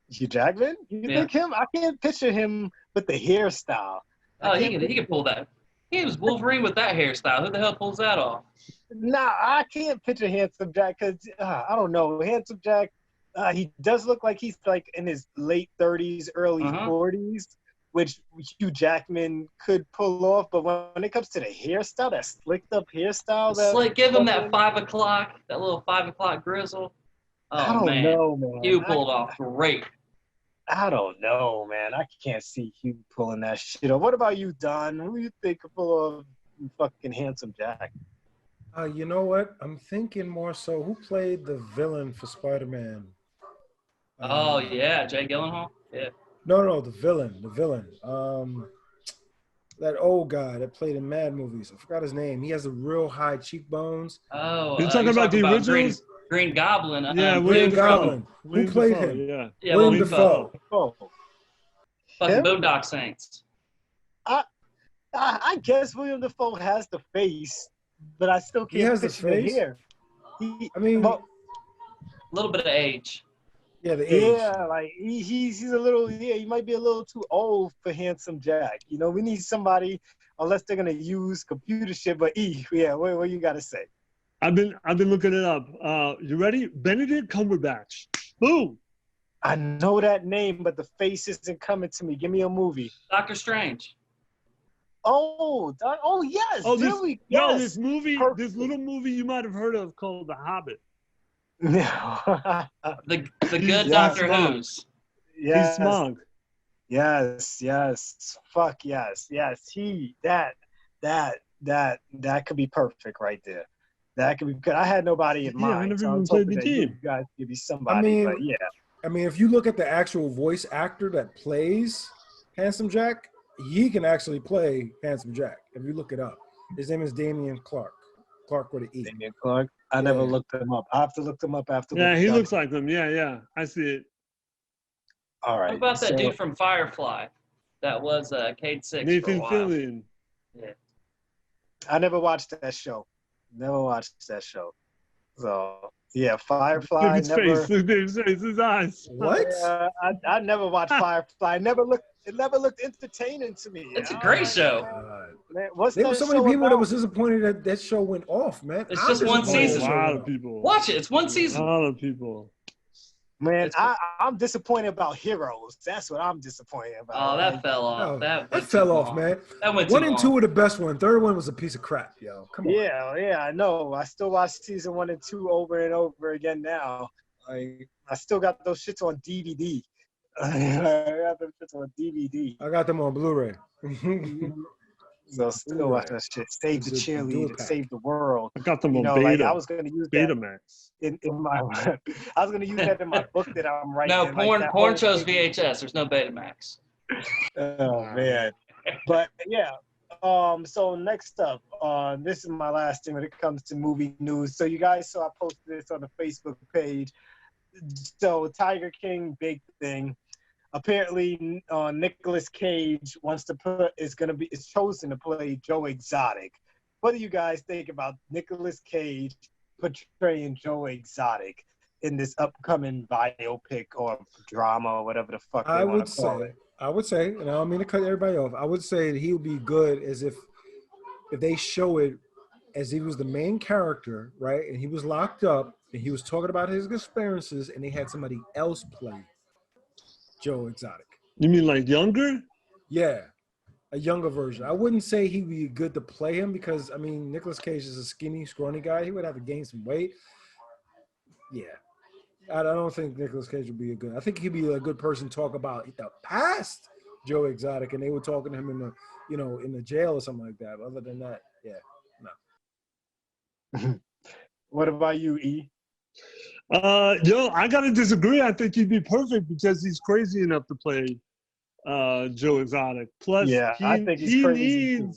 Hugh Jackman? You think him? I can't picture him with the hairstyle. Oh, he can pull that. He was Wolverine with that hairstyle. Who the hell pulls that off? Nah, I can't picture Handsome Jack because I don't know. Handsome Jack, he does look like he's like in his late 30s, early 40s, which Hugh Jackman could pull off. But when it comes to the hairstyle, that slicked up hairstyle, Give him that 5 o'clock, that little 5 o'clock grizzle. Oh, I don't know, man. Hugh pulled off great. I don't know, man. I can't see Hugh pulling that shit off. What about you, Don? Who do you think could pull off fucking Handsome Jack? You know what? I'm thinking more so. Who played the villain for Spider-Man? Oh yeah, Jay Gyllenhaal. Yeah. No, the villain. That old guy that played in Mad movies. I forgot his name. He has the real high cheekbones. Oh, you're talking about the originals? Green Goblin. Yeah, Green Goblin. William Who played Dafoe, him? Yeah, William Dafoe. Fucking Boondock Saints. I guess William Dafoe has the face, but I still can't. He has the picture the face? hair. A little bit of age. Yeah, the age. Yeah, like he's a little. Yeah, he might be a little too old for Handsome Jack. You know, we need somebody, unless they're gonna use computer shit. But what you gotta say? I've been looking it up. You ready? Benedict Cumberbatch. Boom. I know that name, but the face isn't coming to me. Give me a movie. Doctor Strange. Oh, yes. Oh, there this we, yo, yes. this movie, Perfect. this little movie you might have heard of called The Hobbit. The good Yeah, Doctor Smog. Who's. He's yes. Smog. Yes. Fuck yes. That could be perfect right there. That could be good. I had nobody in mind. I never so I even was played hoping the that you game. guys give me somebody. But yeah. I mean, if you look at the actual voice actor that plays Handsome Jack, he can actually play Handsome Jack. If you look it up, his name is Damian Clark. Clark with an E. Damian Clark. I never looked him up. I have to look him up after. Yeah, he looks like them. Yeah. I see it. All right. What about that dude from Firefly? That was Cade Six for a Nathan while. Fillion. Yeah. I never watched that show. So yeah, Firefly. Look at his face. Look at his face. His eyes. What? I never watched Firefly. It never looked entertaining to me. It's a great show. Man, There were so many people that was disappointed that that show went off, man. It's just one season. A lot of people. Watch it. It's one season. A lot of people. Man, I'm disappointed about Heroes. That's what I'm disappointed about. Oh, that fell off. Oh, that fell off, man. That went too 1 and long. 2 were the best one. Third one was a piece of crap, yo. Come on. Yeah, I know. I still watch season 1 and 2 over and over again now. I still got those shits on DVD. I got those shits on DVD. I got them on Blu-ray. So still watch that shit. Save the cheerleader, save the world. I got them on Beta. Beta. Like I was gonna use Betamax. in my. I was gonna use that in my book that I'm writing. No, like porn shows VHS. There's no Betamax. Oh man, but yeah. So next up, this is my last thing when it comes to movie news. So you guys saw I posted this on the Facebook page. So Tiger King, big thing. Apparently, Nicolas Cage is chosen to play Joe Exotic. What do you guys think about Nicolas Cage portraying Joe Exotic in this upcoming biopic or drama or whatever the fuck they want to call it? I would say, and I don't mean to cut everybody off. I would say that he would be good as if they show it as he was the main character, right? And he was locked up and he was talking about his experiences, and they had somebody else play Joe Exotic. You mean like younger? Yeah, a younger version. I wouldn't say he'd be good to play him because, I mean, Nicolas Cage is a skinny, scrawny guy. He would have to gain some weight. Yeah. I don't think Nicolas Cage would be a good. I think he'd be a good person to talk about the past Joe Exotic, and they were talking to him in the jail or something like that. But other than that, yeah, no. What about you, E? I gotta disagree. I think he'd be perfect because he's crazy enough to play Joe Exotic. Plus, yeah, I think he's crazy.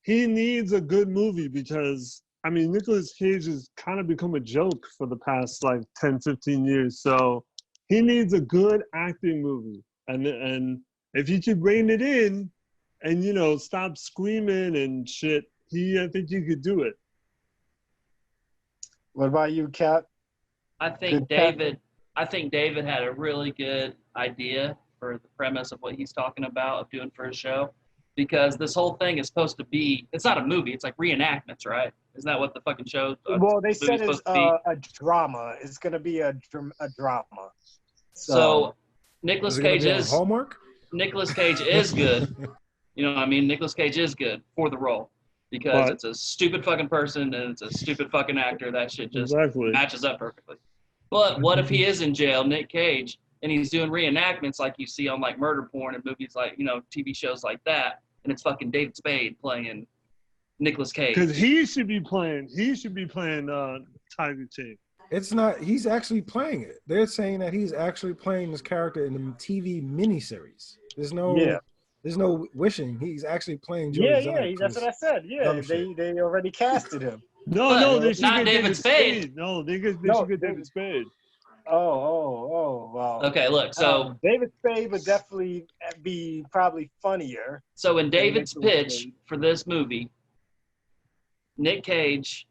He needs a good movie because I mean Nicolas Cage has kind of become a joke for the past like 10, 15 years. So he needs a good acting movie. And if he could rein it in and stop screaming and shit, I think he could do it. What about you, Kat? I think David had a really good idea for the premise of what he's talking about of doing for his show, because this whole thing is supposed to be, it's not a movie, it's like reenactments, right? Isn't that what the fucking show? Well, they said it's a drama. It's going to be a drama. So Nicolas Cage is Hallmark. Nicolas Cage is good. You know what I mean? Nicolas Cage is good for the role because it's a stupid fucking person and it's a stupid fucking actor. That shit just matches up perfectly. But what if he is in jail, Nick Cage, and he's doing reenactments like you see on like murder porn and movies like, TV shows like that, and it's fucking David Spade playing Nicolas Cage. Because he should be playing Tiger King. It's not, he's actually playing it. They're saying that he's actually playing this character in the TV miniseries. There's no wishing. He's actually playing Joe Exotic. That's what I said. Yeah, they already casted him. No, they should not get David Spade. No, they should get David Spade. Oh, wow. Okay, look, so David Spade would definitely be probably funnier. So in David's pitch for this movie, Nick Cage,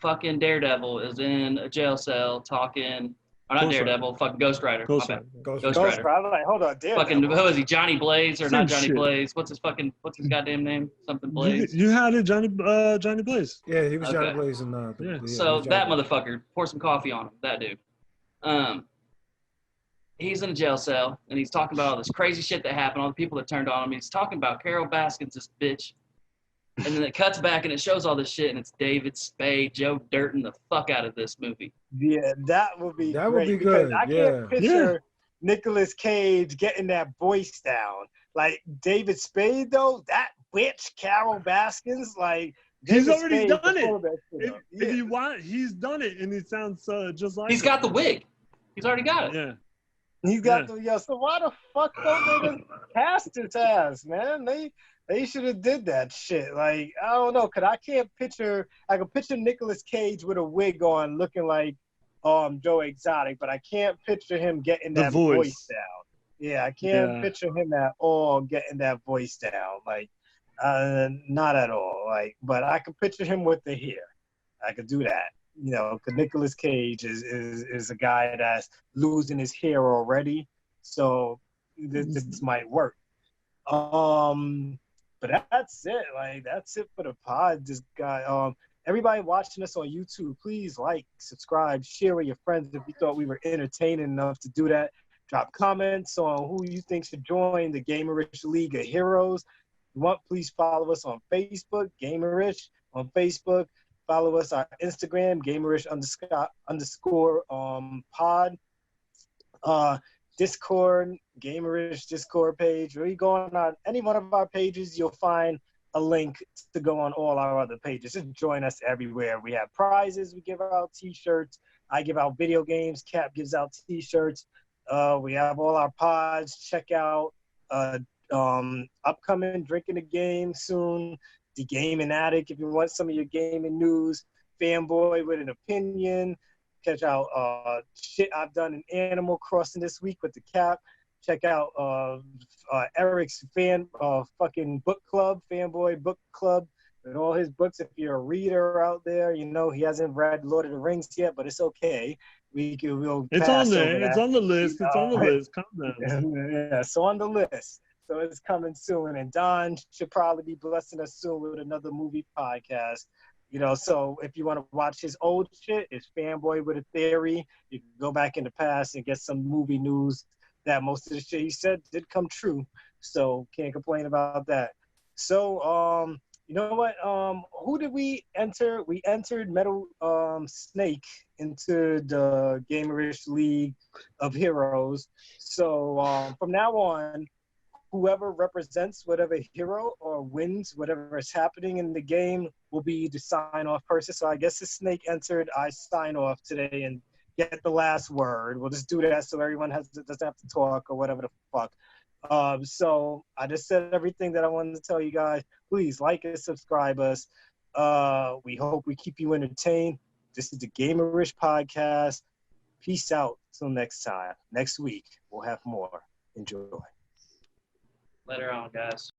fucking Daredevil, is in a jail cell talking. Or not Daredevil, fucking Ghost Rider. Ghost Rider. I'm like, hold on, Daredevil. Fucking, who is he? Johnny Blaze or Some not Johnny shit. Blaze? What's his goddamn name? Something Blaze. You had it, Johnny Blaze. Yeah, he was Johnny Okay. Blaze in So that motherfucker, pour some coffee on him, that dude. he's in a jail cell, and he's talking about all this crazy shit that happened, all the people that turned on him. He's talking about Carol Baskins, this bitch. And then it cuts back, and it shows all this shit, and it's David Spade, Joe Durton, the fuck out of this movie. Yeah, that would be That great. would be because good. I Yeah. can't picture Nicolas Cage getting that voice down. Like David Spade, though, that bitch, Carol Baskins, like He's David already Spade done it. before that shit up. If you want, he's done it, and he sounds just like He's got the wig. He's already got it. Yeah. He's got the so why the fuck don't they just cast his ass, man? They should have did that shit. Like, I don't know, cause I can picture Nicolas Cage with a wig on looking like Joe Exotic, but I can't picture him getting The that voice. down. Yeah, I can't picture him at all getting that voice down. Like, not at all. Like, but I could picture him with the hair. I could do that. You know, because Nicolas Cage is a guy that's losing his hair already, so this might work. But that's it. Like, that's it for the pod. This guy. Everybody watching us on YouTube, please like, subscribe, share with your friends if you thought we were entertaining enough to do that. Drop comments on who you think should join the Gamerish League of Heroes. If you want, please follow us on Facebook, Gamerish on Facebook. Follow us on Instagram, Gamerish underscore pod. Discord, Gamerish Discord page. When you go on any one of our pages, you'll find a link to go on all our other pages. Just join us everywhere. We have prizes. We give out T-shirts. I give out video games. Cap gives out T-shirts. We have all our pods. Check out upcoming Drinking the Game soon. The Gaming Addict, if you want some of your gaming news. Fanboy with an Opinion. Catch out shit I've done in Animal Crossing this week with the Cap. Check out Eric's fucking book club, Fanboy Book Club, and all his books. If you're a reader out there, you know he hasn't read Lord of the Rings yet, but it's okay. We'll It's pass on there. over that. It's on the list. It's on the list. Calm down. Yeah, so on the list. So it's coming soon, and Don should probably be blessing us soon with another movie podcast. You know, so if you want to watch his old shit, it's Fanboy with a Theory. You can go back in the past and get some movie news that most of the shit he said did come true. So can't complain about that. So you know what? Who did we enter? We entered Metal Snake into the Gamerish League of Heroes. So from now on, whoever represents whatever hero or wins whatever is happening in the game will be the sign-off person. So I guess the Snake entered, I sign off today and get the last word. We'll just do that so everyone doesn't have to talk or whatever the fuck. So I just said everything that I wanted to tell you guys. Please like and subscribe us. We hope we keep you entertained. This is the Gamerish Podcast. Peace out. Till next time. Next week, we'll have more. Enjoy. Later on, guys.